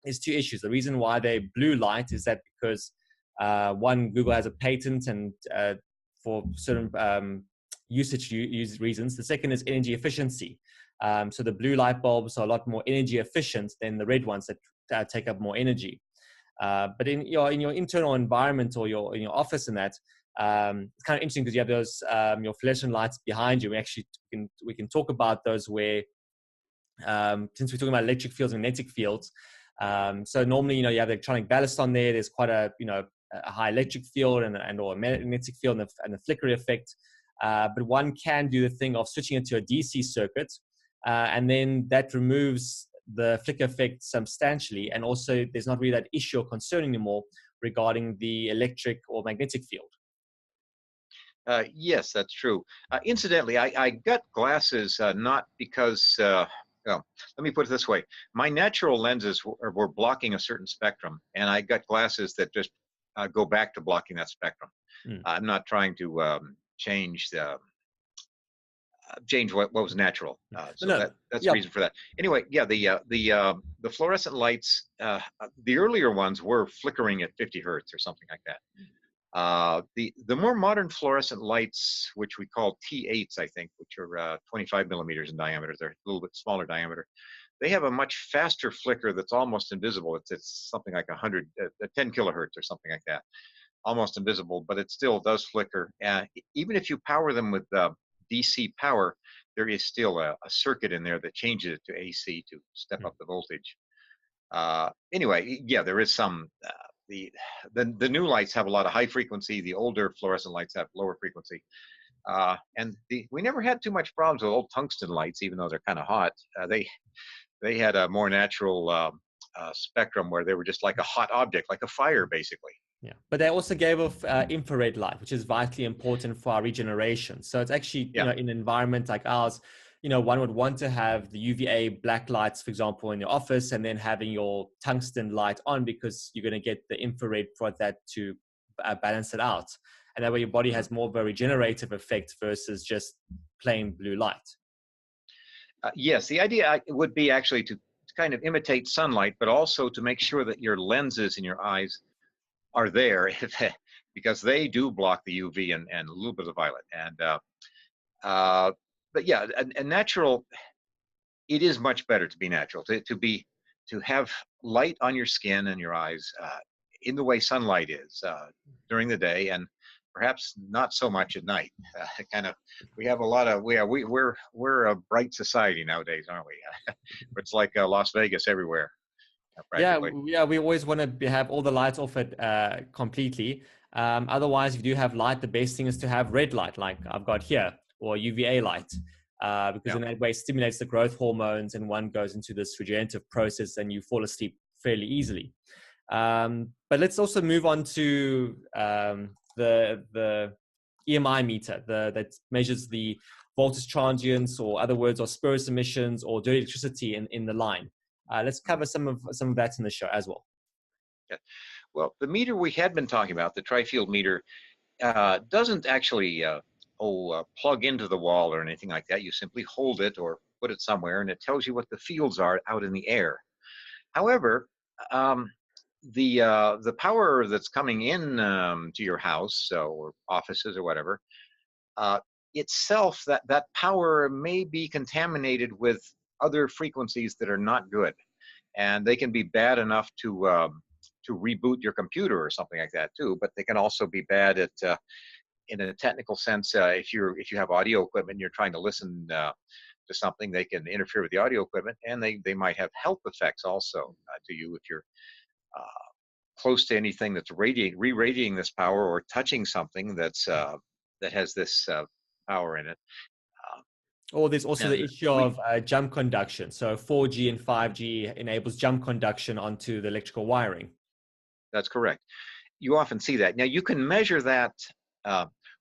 B: there's two issues. The reason why they're blue light is that because one, Google has a patent and for certain usage reasons. The second is energy efficiency. So the blue light bulbs are a lot more energy efficient than the red ones that take up more energy. But in your internal environment or in your office and that, it's kind of interesting because you have those your fluorescent lights behind you. We can talk about those where since we're talking about electric fields and magnetic fields. So normally, you have the electronic ballast on there. There's quite a high electric field and or a magnetic field and the flicker effect. But one can do the thing of switching it to a DC circuit, and then that removes the flicker effect substantially. And also, there's not really that issue or concern anymore regarding the electric or magnetic field.
C: Yes, that's true. Incidentally, I got glasses not because, well, let me put it this way. My natural lenses were blocking a certain spectrum, and I got glasses that just go back to blocking that spectrum. I'm not trying to change what was natural. So no, that's the reason for that. Anyway, yeah, the fluorescent lights, the earlier ones were flickering at 50 hertz or something like that. The more modern fluorescent lights, which we call T8s, I think, which are 25 millimeters in diameter, they're a little bit smaller diameter. They have a much faster flicker that's almost invisible. It's something like 10 kilohertz or something like that. Almost invisible, but it still does flicker. Even if you power them with DC power, there is still a circuit in there that changes it to AC to step up the voltage. Anyway, yeah, there is some. The new lights have a lot of high frequency. The older fluorescent lights have lower frequency. And we never had too much problems with old tungsten lights, even though they're kind of hot. They had a more natural spectrum where they were just like a hot object, like a fire, basically.
B: Yeah, but they also gave off infrared light, which is vitally important for our regeneration. So it's actually, in an environment like ours, one would want to have the UVA black lights, for example, in your office, and then having your tungsten light on, because you're going to get the infrared for that to balance it out. And that way your body has more of a regenerative effect versus just plain blue light.
C: Yes, the idea would be actually to kind of imitate sunlight, but also to make sure that your lenses in your eyes are there, because they do block the UV and a little bit of violet. And but yeah, a natural. It is much better to be natural, to have light on your skin and your eyes in the way sunlight is during the day, and perhaps not so much at night. Kind of, we have a lot of we're a bright society nowadays, aren't we? It's like Las Vegas everywhere. Practically.
B: Yeah, we always want to have all the lights off it completely. Otherwise, if you do have light, the best thing is to have red light, like I've got here, or UVA light, because in that way it stimulates the growth hormones, and one goes into this regenerative process, and you fall asleep fairly easily. But let's also move on to the EMI meter, that measures the voltage transients, or other words, or spurious emissions, or dirty electricity in the line. Let's cover some of that in the show as well.
C: Yeah. Well, the meter we had been talking about, the Trifield meter, doesn't actually plug into the wall or anything like that. You simply hold it or put it somewhere, and it tells you what the fields are out in the air. However, the power that's coming in to your house or offices or whatever, itself, that power may be contaminated with other frequencies that are not good, and they can be bad enough to reboot your computer or something like that too. But they can also be bad at in a technical sense, if you have audio equipment and you're trying to listen to something, they can interfere with the audio equipment, and they might have health effects also to you if you're close to anything that's re-radiating this power, or touching something that's that has this power in it.
B: Or there's also the issue of jump conduction. So 4G and 5G enables jump conduction onto the electrical wiring. That's
C: correct. You often see that. Now, you can measure that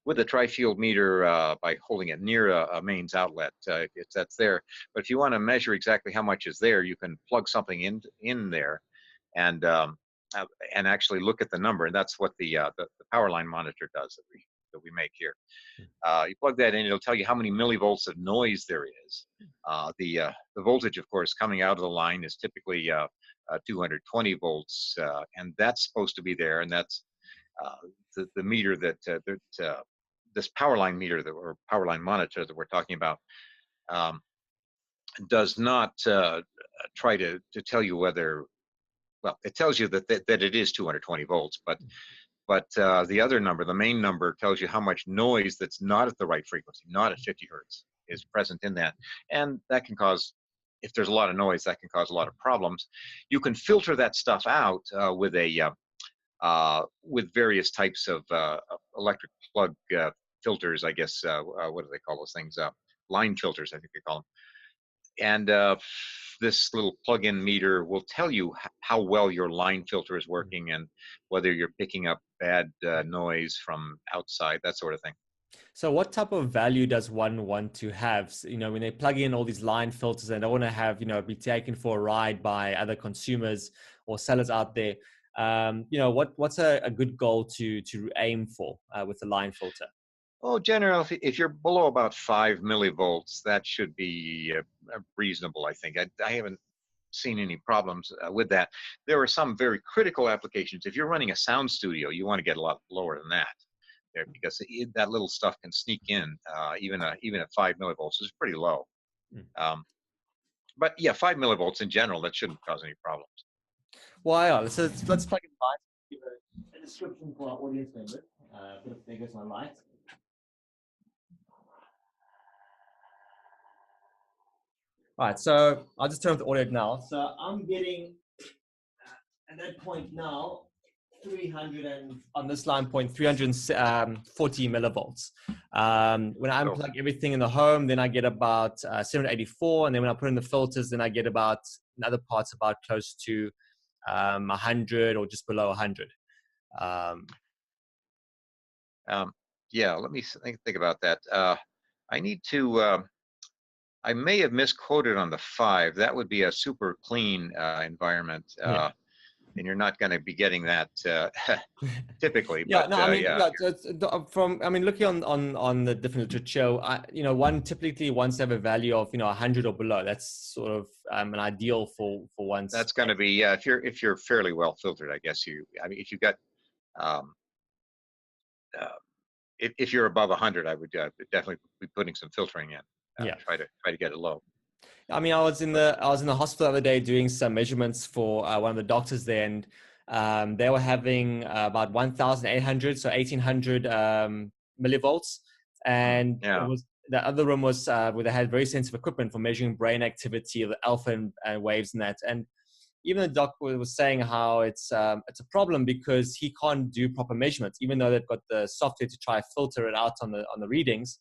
C: with a Trifield meter by holding it near a mains outlet. That's there. But if you want to measure exactly how much is there, you can plug something in there and actually look at the number. And that's what the power line monitor does that we make here. You plug that in, it'll tell you how many millivolts of noise there is. The voltage, of course, coming out of the line is typically 220 volts, and that's supposed to be there. And that's the meter that this power line meter or power line monitor that we're talking about does not try to tell you whether. Well, it tells you that it is 220 volts, but the other number, the main number, tells you how much noise that's not at the right frequency, not at 50 hertz, is present in that. And that can cause, if there's a lot of noise, that can cause a lot of problems. You can filter that stuff out with various types of electric plug filters, I guess. What do they call those things? Line filters, I think they call them. And this little plug-in meter will tell you how well your line filter is working, and whether you're picking up bad noise from outside, that sort of thing.
B: So what type of value does one want to have? When they plug in all these line filters, and they want to have, be taken for a ride by other consumers or sellers out there, what's a good goal to aim for with the line filter?
C: Oh, generally, if you're below about 5 millivolts, that should be reasonable, I think. I haven't seen any problems with that. There are some very critical applications. If you're running a sound studio, you want to get a lot lower than that, because that little stuff can sneak in. Even at 5 millivolts is pretty low. But yeah, 5 millivolts in general, that shouldn't cause any problems.
B: Well, yeah, so let's plug in lights. Give a description for our audience members. There goes my light. All right, so I'll just turn off the audio now. So I'm getting, at that point now, 300 and on this line point, 340 millivolts. When I unplug everything in the home, then I get about 784, and then when I put in the filters, then I get about, in other parts, about close to 100 or just below 100.
C: Yeah, let me think about that. I need to I may have misquoted on the 5. That would be a super clean environment,
B: Yeah.
C: and you're not going to be getting that typically.
B: Yeah,
C: But
B: no, I mean,
C: yeah,
B: yeah, so from, I mean, looking on the different literature, one typically wants to have a value of 100 or below. That's sort of an ideal for one's
C: that's going to be, yeah, if you're fairly well filtered, I guess I mean, if you've got um, uh, if you're above 100, I would definitely be putting some filtering in.
B: yeah.
C: Try to get it low.
B: I mean,
C: But
B: I was in the hospital the other day doing some measurements for one of the doctors there, and they were having about 1,800, so 1,800 millivolts, and it
C: yeah,
B: was the other room was where they had very sensitive equipment for measuring brain activity, the alpha and waves and that. And even the doctor was saying how it's a problem because he can't do proper measurements, even though they've got the software to try filter it out on the readings.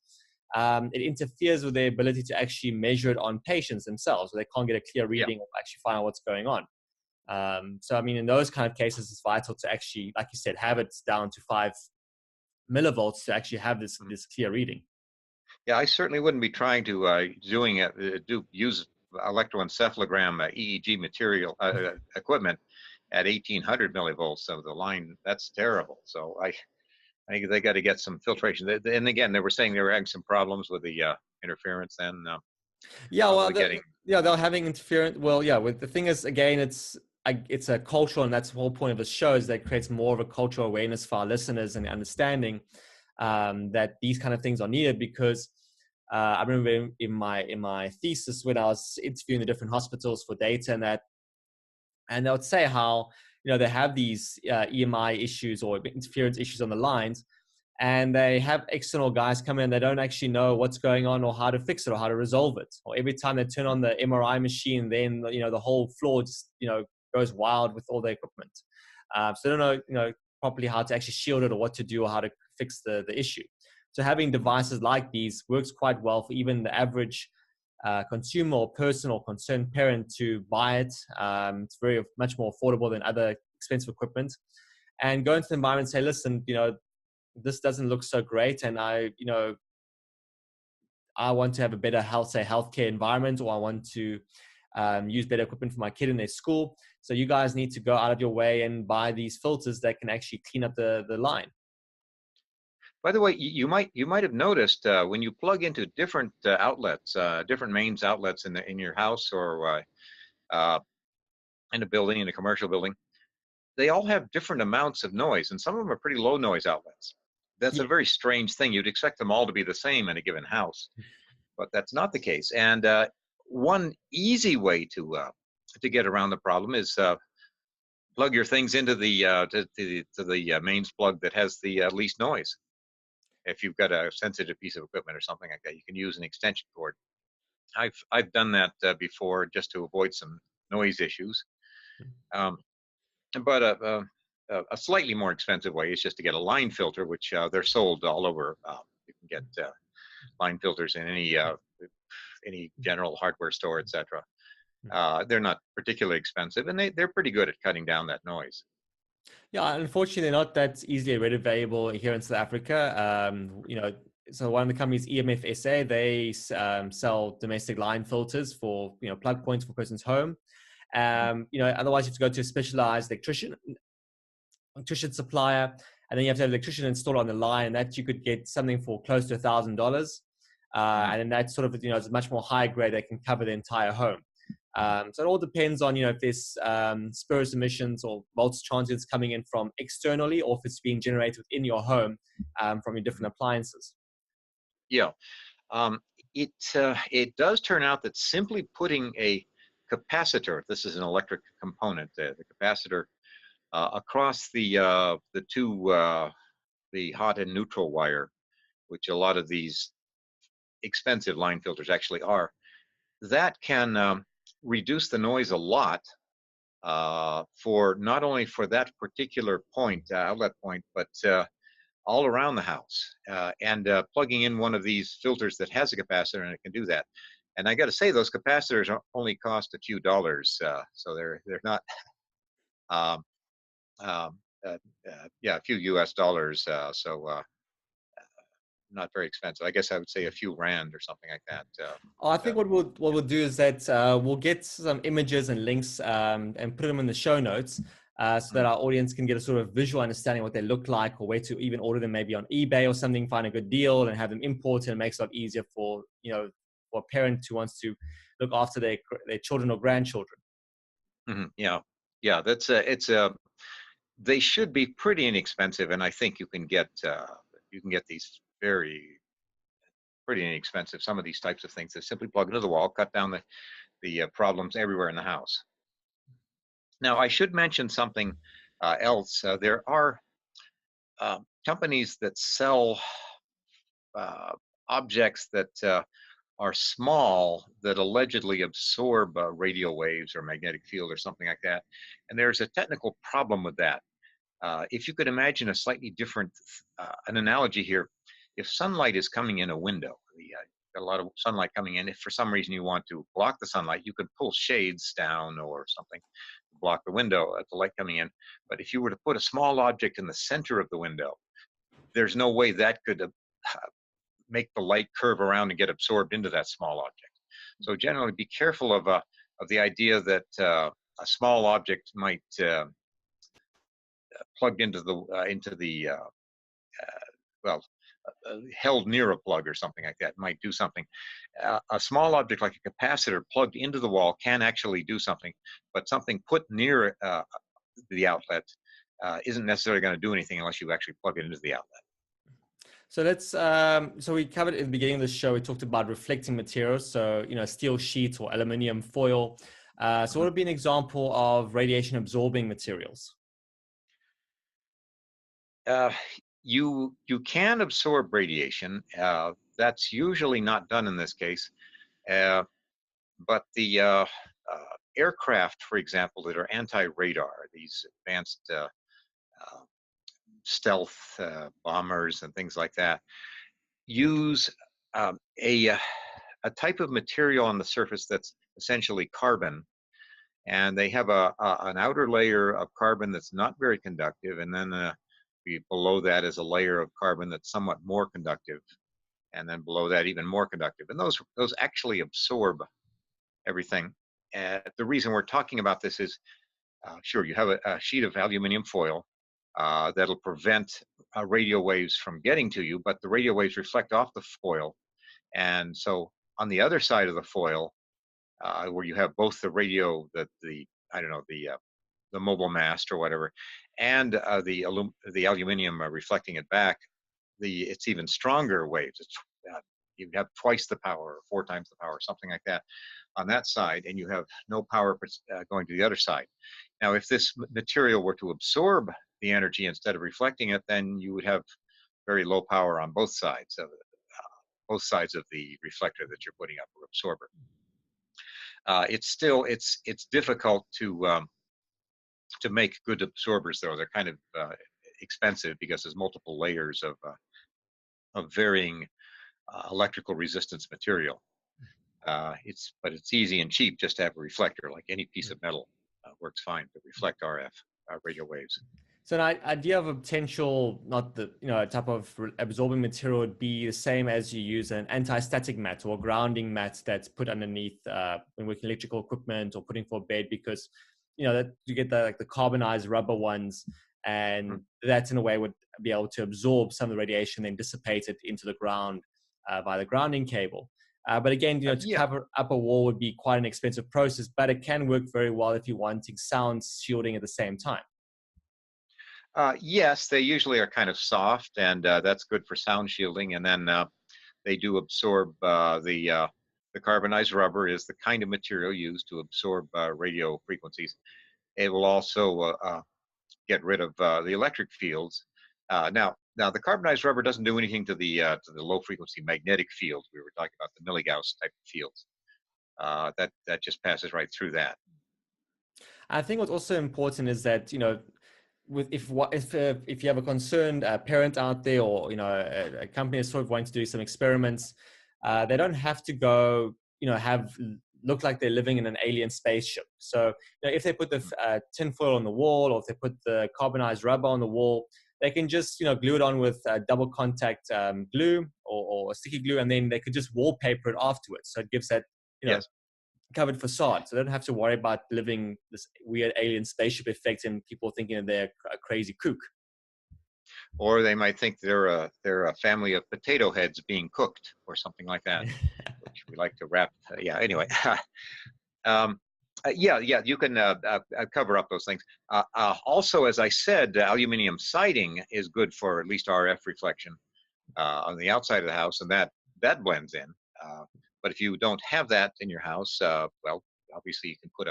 B: It interferes with their ability to actually measure it on patients themselves, so they can't get a clear
C: yeah.
B: reading or actually find out what's going on. So, I mean, in those kind of cases, it's vital to actually, like you said, have it down to 5 millivolts to actually have this clear reading.
C: Yeah, I certainly wouldn't be trying to use electroencephalogram EEG material equipment at 1,800 millivolts. So the line, that's terrible. So I think they got to get some filtration. And again, they were saying they were having some problems with the interference. Then
B: Yeah, well,
C: probably getting
B: yeah, they're having interference. Well, yeah, with the thing is, again, it's a cultural, and that's the whole point of the show is that it creates more of a cultural awareness for our listeners and understanding that these kind of things are needed. Because I remember in my thesis when I was interviewing the different hospitals for data and they would say how they have these EMI issues or interference issues on the lines, and they have external guys come in. They don't actually know what's going on or how to fix it or how to resolve it. Or every time they turn on the MRI machine, then the whole floor just goes wild with all the equipment. So they don't know properly how to actually shield it or what to do or how to fix the issue. So having devices like these works quite well for even the average consumer or person or concerned parent to buy it. It's very much more affordable than other expensive equipment. And go into the environment and say, listen, this doesn't look so great, and I want to have a better healthcare environment, or I want to use better equipment for my kid in their school. So you guys need to go out of your way and buy these filters that can actually clean up the line.
C: By the way, you might have noticed when you plug into different outlets, different mains outlets in your house or in a building, in a commercial building, they all have different amounts of noise, and some of them are pretty low noise outlets. That's
B: Yeah.
C: a very strange thing. You'd expect them all to be the same in a given house, but that's not the case. And one easy way to get around the problem is plug your things into the mains plug that has the least noise. If you've got a sensitive piece of equipment or something like that, you can use an extension cord. I've done that before just to avoid some noise issues. Um, but a slightly more expensive way is just to get a line filter, which they're sold all over. You can get line filters in any general hardware store, etc. They're not particularly expensive, and they're pretty good at cutting down that noise.
B: Yeah, unfortunately, they're not that easily available here in South Africa. So one of the companies, EMFSA, they sell domestic line filters for plug points for a person's home. Otherwise you have to go to a specialized electrician supplier, and then you have to have an electrician install on the line, and that you could get something for close to $1,000. And then that sort of it's much more high grade that can cover the entire home. So it all depends on if there's spurious emissions or voltage transients coming in from externally, or if it's being generated within your home from your different appliances.
C: Yeah, um, it does turn out that simply putting a capacitor, this is an electric component, the capacitor across the two the hot and neutral wire, which a lot of these expensive line filters actually are, that can reduce the noise a lot for not only for that particular point, outlet point, but all around the house. And plugging in one of these filters that has a capacitor, and it can do that. And I got to say, those capacitors only cost a few dollars, so they're not. Um, um, yeah, a few US dollars. So not very expensive. I guess I would say a few rand or something like that.
B: I think what we'll do is that we'll get some images and links and put them in the show notes so that our audience can get a sort of visual understanding of what they look like, or where to even order them, maybe on eBay or something, find a good deal and have them imported. And makes it easier for, for a parent who wants to look after their children or grandchildren.
C: Yeah, yeah, that's they should be pretty inexpensive, and I think you can get these pretty inexpensive. Some of these types of things that simply plug into the wall, cut down the problems everywhere in the house. Now, I should mention something else. There are companies that sell objects that are small that allegedly absorb radio waves or magnetic field or something like that. And there's a technical problem with that. If you could imagine a slightly different, an analogy here, if sunlight is coming in a window, got a lot of sunlight coming in, if for some reason you want to block the sunlight, you could pull shades down or something to block the window, the light coming in. But if you were to put a small object in the center of the window, there's no way that could make the light curve around and get absorbed into that small object. So generally, be careful of the idea that a small object might plugged into the held near a plug or something like that might do something. A small object like a capacitor plugged into the wall can actually do something, but something put near the outlet isn't necessarily going to do anything unless you actually plug it into the outlet.
B: So let's, so we covered in the beginning of the show, we talked about reflecting materials. So, steel sheet or aluminum foil. So what would be an example of radiation absorbing materials?
C: You can absorb radiation. That's usually not done in this case. But the aircraft, for example, that are anti-radar, these advanced stealth bombers and things like that, use a type of material on the surface that's essentially carbon. And they have an outer layer of carbon that's not very conductive, and then below that is a layer of carbon that's somewhat more conductive, and then below that even more conductive. And those actually absorb everything. The reason we're talking about this is, sure, you have a sheet of aluminum foil that'll prevent radio waves from getting to you, but the radio waves reflect off the foil. And so on the other side of the foil, where you have both the radio, the mobile mast or whatever, and the aluminum reflecting it back, it's even stronger waves. You have twice the power, or 4 times the power, something like that, on that side, and you have no power going to the other side. Now, if this material were to absorb the energy instead of reflecting it, then you would have very low power on both sides of the reflector that you're putting up, or absorber. It's difficult to make good absorbers, though. They're kind of expensive because there's multiple layers of varying electrical resistance material. But it's easy and cheap just to have a reflector. Like any piece of metal works fine to reflect RF radio waves.
B: So an idea of a potential, not the type of absorbing material, would be the same as you use an anti-static mat or grounding mat that's put underneath when working electrical equipment or putting for a bed, because that you get the carbonized rubber ones, and that in a way would be able to absorb some of the radiation, then dissipate it into the ground via the grounding cable. But again, to cover up a wall would be quite an expensive process, but it can work very well if you're wanting sound shielding at the same time.
C: Yes, they usually are kind of soft, and that's good for sound shielding. And then they do absorb the carbonized rubber is the kind of material used to absorb radio frequencies. It will also get rid of the electric fields. Now the carbonized rubber doesn't do anything to the low frequency magnetic fields. We were talking about the milligauss type of fields. That just passes right through that.
B: I think what's also important is that if you have a concerned parent out there, or a company is sort of wanting to do some experiments, they don't have to go look like they're living in an alien spaceship. So if they put the tin foil on the wall, or if they put the carbonized rubber on the wall, they can just, you know, glue it on with double contact glue or sticky glue, and then they could just wallpaper it afterwards. So it gives that, you know,
C: Yes.
B: covered facade. So they don't have to worry about living this weird alien spaceship effect and people thinking that they're a crazy kook.
C: Or they might think they're a family of potato heads being cooked or something like that, which we like to wrap. Yeah. Anyway, um, yeah, you can cover up those things. Also, as I said, aluminum siding is good for at least RF reflection on the outside of the house, and that blends in. But if you don't have that in your house, well, obviously you can put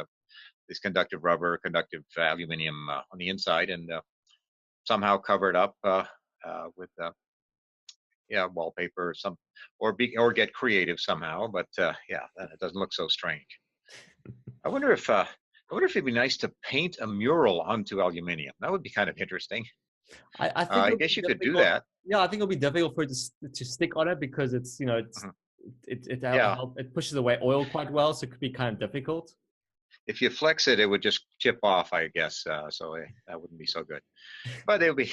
C: this conductive rubber, conductive aluminum on the inside, and somehow cover it up with wallpaper or or get creative somehow. But yeah, then it doesn't look so strange. I wonder if it'd be nice to paint a mural onto aluminum. That would be kind of interesting.
B: I think
C: I
B: it'll
C: guess
B: be
C: you could do
B: difficult.
C: that.
B: Yeah, I think it'll be difficult for it to stick on it because it's, you know,
C: Mhm. Yeah,
B: it pushes away oil quite well, so it could be kind of difficult.
C: if you flex it, it would just chip off, I guess. So that wouldn't be so good. But it would be,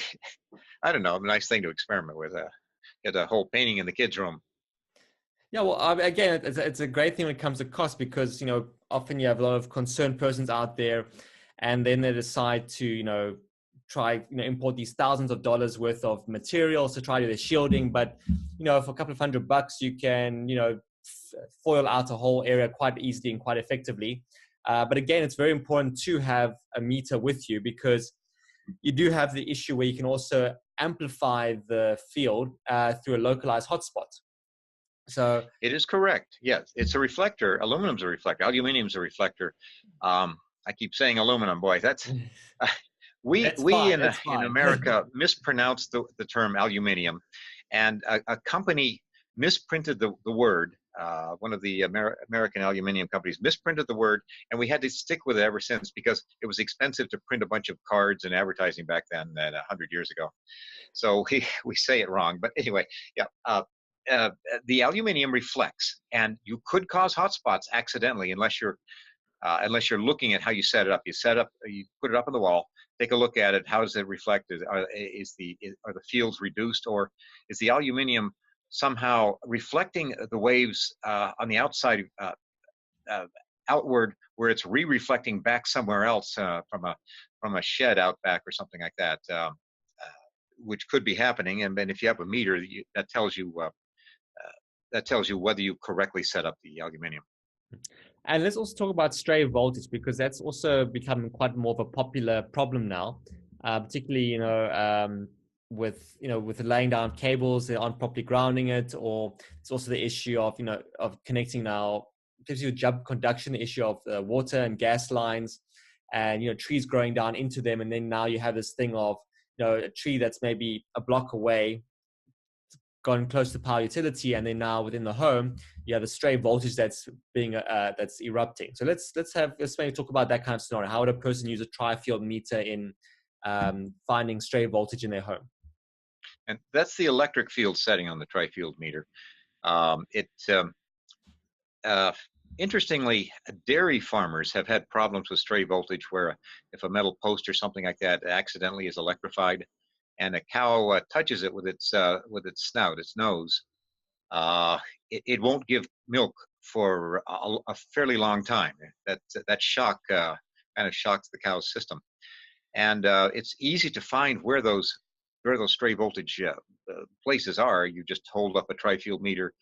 C: I don't know, a nice thing to experiment with. Get a whole painting in the kids' room.
B: Yeah, well, again, it's a great thing when it comes to cost because, you know, often you have a lot of concerned persons out there, and then they decide to, you know, try, you know, import these thousands of dollars worth of materials to try to do the shielding. But, you know, for a couple of $100, you can, you know, foil out a whole area quite easily and quite effectively. But again, it's very important to have a meter with you because you do have the issue where you can also amplify the field through a localized hotspot. So
C: It is correct. Yes, it's a reflector. Aluminum's a reflector. Aluminium's a reflector. I keep saying aluminum, boy. That's we
B: that's fine.
C: in
B: That's
C: in
B: fine.
C: America mispronounced the term aluminium, and a company misprinted the word. One of the American aluminium companies misprinted the word, and we had to stick with it ever since because it was expensive to print a bunch of cards and advertising back then, 100 years ago. So we say it wrong. But anyway, yeah. The aluminium reflects, and you could cause hotspots accidentally unless you're looking at how you set it up. You put it up on the wall, take a look at it. How does it reflect? Are the fields reduced, or is the aluminium somehow reflecting the waves on the outside outward, where it's re-reflecting back somewhere else from a shed out back or something like that, which could be happening. And then if you have a meter, that tells you whether you correctly set up the aluminum.
B: And let's also talk about stray voltage because that's also becoming quite more of a popular problem now, particularly, you know, with laying down cables that aren't properly grounding it, or it's also the issue of, you know, of connecting now, gives you jump conduction, the issue of water and gas lines, and, you know, trees growing down into them, and then now you have this thing of, you know, a tree that's maybe a block away gone close to power utility, and then now within the home you have a stray voltage that's being that's erupting. So let's maybe talk about that kind of scenario. How would a person use a Trifield meter in finding stray voltage in their home?
C: And that's the electric field setting on the Trifield meter. Interestingly, dairy farmers have had problems with stray voltage where if a metal post or something like that accidentally is electrified, and a cow touches it with its snout, its nose, it won't give milk for a fairly long time. That shock kind of shocks the cow's system, and it's easy to find where those stray voltage places are. You just hold up a Trifield meter,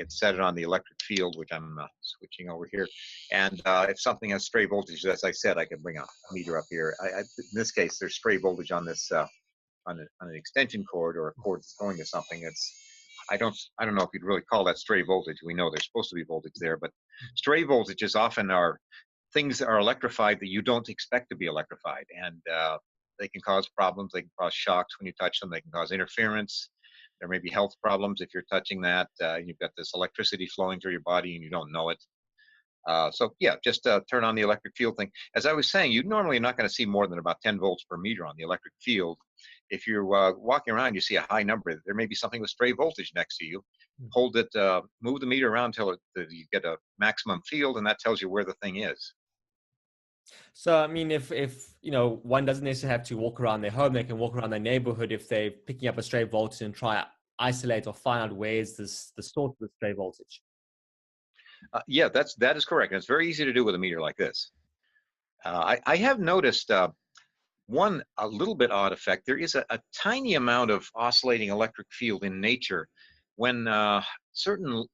C: set it on the electric field, which I'm switching over here, and if something has stray voltage, as I said, I can bring a meter up here. In this case, there's stray voltage on this. On an extension cord or a cord that's going to something. I don't know if you'd really call that stray voltage. We know there's supposed to be voltage there, but stray voltages often are things that are electrified that you don't expect to be electrified, and they can cause problems. They can cause shocks when you touch them. They can cause interference. There may be health problems if you're touching that. You've got this electricity flowing through your body and you don't know it. So yeah, just turn on the electric field thing. As I was saying, you normally are not going to see more than about 10 volts per meter on the electric field. If you're walking around, you see a high number, there may be something with stray voltage next to you. Hold it, move the meter around until you get a maximum field, and that tells you where the thing is.
B: So, I mean, if you know, one doesn't necessarily have to walk around their home, they can walk around their neighborhood if they're picking up a stray voltage and try isolate or find out where's the source of the stray voltage.
C: Yeah, that is correct. And it's very easy to do with a meter like this. I have noticed one a little bit odd effect. There is a tiny amount of oscillating electric field in nature when certain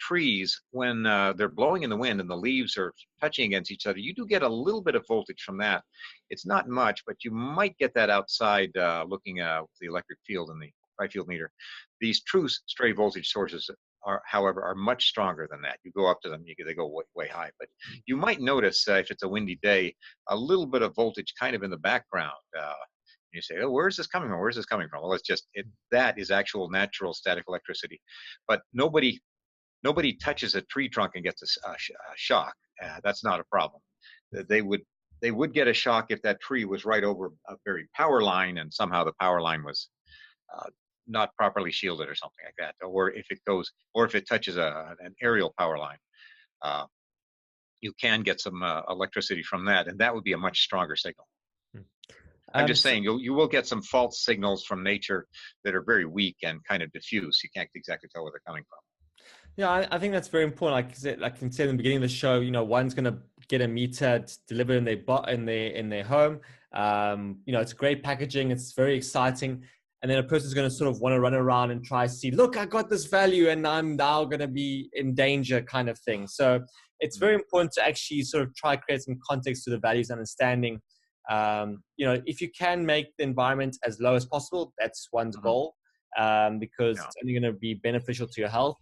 C: trees, when they're blowing in the wind and the leaves are touching against each other, you do get a little bit of voltage from that. It's not much, but you might get that outside looking at the electric field in the Trifield meter. These true stray voltage sources are, however, are much stronger than that. You go up to them, they go way, way high. But you might notice if it's a windy day, a little bit of voltage kind of in the background. You say, oh, where's this coming from? Where's this coming from? Well, it's just, that is actual natural static electricity. But nobody touches a tree trunk and gets a shock. That's not a problem. They would get a shock if that tree was right over a buried power line and somehow the power line was not properly shielded or something like that, or if it touches an aerial power line. You can get some electricity from that, and that would be a much stronger signal. I'm just saying, you will get some false signals from nature that are very weak and kind of diffuse. You can't exactly tell where they're coming from.
B: Yeah, I think that's very important. Like I said in the beginning of the show, you know, one's going to get a meter delivered in their home. You know, it's great packaging. It's very exciting. And then a person's going to sort of want to run around and try to see, look, I got this value and I'm now going to be in danger kind of thing. So it's very important to actually sort of try to create some context to the values understanding. You know, if you can make the environment as low as possible, that's one's goal, because it's only going to be beneficial to your health.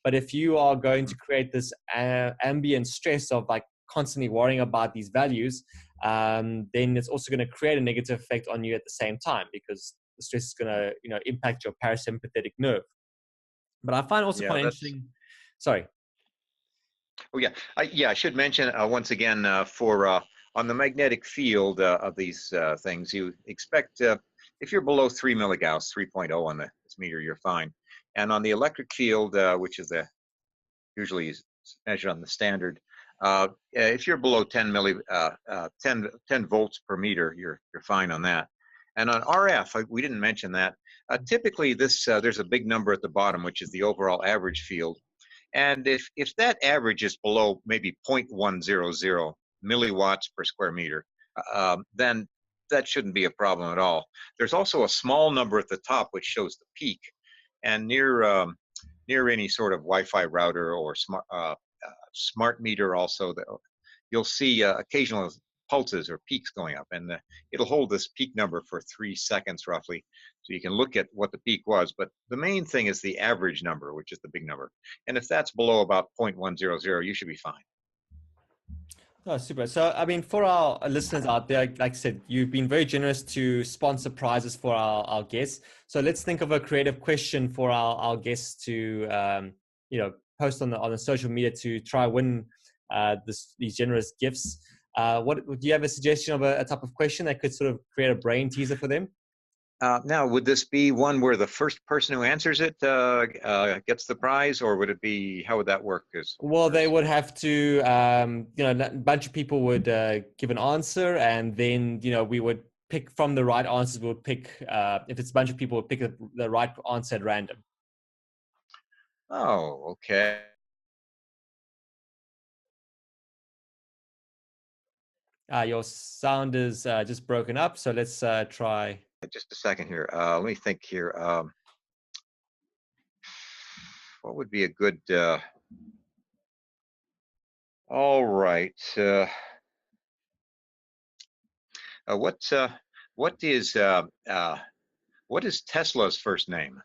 B: But if you are going to create this ambient stress of like constantly worrying about these values, then it's also going to create a negative effect on you at the same time, because the stress is going to, you know, impact your parasympathetic nerve. But I find also quite interesting. Sorry.
C: Oh yeah, I should mention once again on the magnetic field of these things, you expect if you're below 3 milligauss, 3.0 on this meter, you're fine. And on the electric field, which is usually measured on the standard, if you're below 10 volts per meter, you're fine on that. And on RF, we didn't mention that. Typically, there's a big number at the bottom, which is the overall average field. And if that average is below maybe 0.100 milliwatts per square meter, then that shouldn't be a problem at all. There's also a small number at the top which shows the peak. And near any sort of Wi-Fi router or smart meter also, you'll see occasional pulses or peaks going up, and it'll hold this peak number for 3 seconds roughly, so you can look at what the peak was. But the main thing is the average number, which is the big number, and if that's below about 0.100, you should be fine.
B: Oh, super. So, I mean, for our listeners out there, like I said, you've been very generous to sponsor prizes for our guests. So let's think of a creative question for our guests to, you know, post on the social media to try win these generous gifts. Do you have a suggestion of a type of question that could sort of create a brain teaser for them?
C: Now, would this be one where the first person who answers it gets the prize, or would it be, how would that work?
B: Well, they would have to, you know, a bunch of people would give an answer, and then, you know, we would pick from the right answers. We would pick, if it's a bunch of people, we'll pick the right answer at random.
C: Oh, okay.
B: Your sound is just broken up, so let's try.
C: Just a second here. Let me think here. What would be a good? All right. What is Tesla's first name?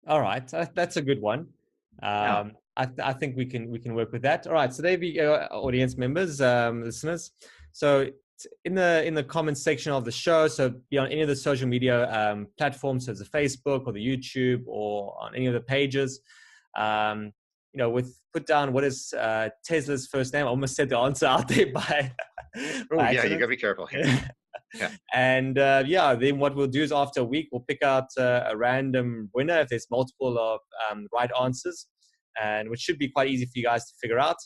B: All right, that's a good one.
C: Yeah.
B: I think we can work with that. All right, so there you go, audience members, listeners. So in the comments section of the show, so be on any of the social media platforms, so the Facebook or the YouTube or on any of the pages, you know, put down what is Tesla's first name. I almost said the answer out there by
C: yeah, you gotta be careful.
B: Yeah. And yeah, then what we'll do is after a week, we'll pick out a random winner if there's multiple of right answers, and which should be quite easy for you guys to figure out.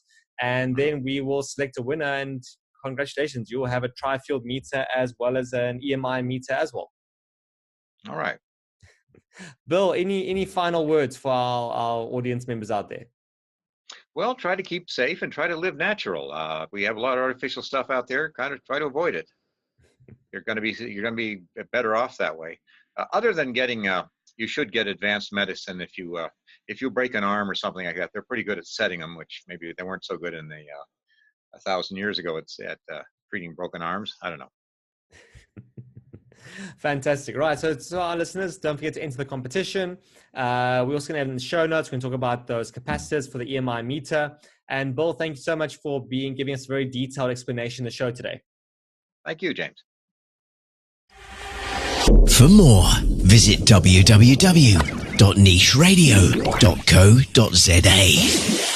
B: And then we will select a winner and congratulations, you will have a Trifield meter as well as an EMI meter as well.
C: All right.
B: Bill, any final words for our audience members out there?
C: Well, try to keep safe and try to live natural. We have a lot of artificial stuff out there. Kind of try to avoid it. You're going to be better off that way. Other than getting, you should get advanced medicine if you break an arm or something like that. They're pretty good at setting them, which maybe they weren't so good in the 1,000 years ago at treating broken arms. I don't know.
B: Fantastic. Right. So our listeners, don't forget to enter the competition. We're also going to have in the show notes, we're going to talk about those capacitors for the EMI meter. And Bill, thank you so much for giving us a very detailed explanation of the show today.
C: Thank you, James.
A: For more, visit www.nicheradio.co.za.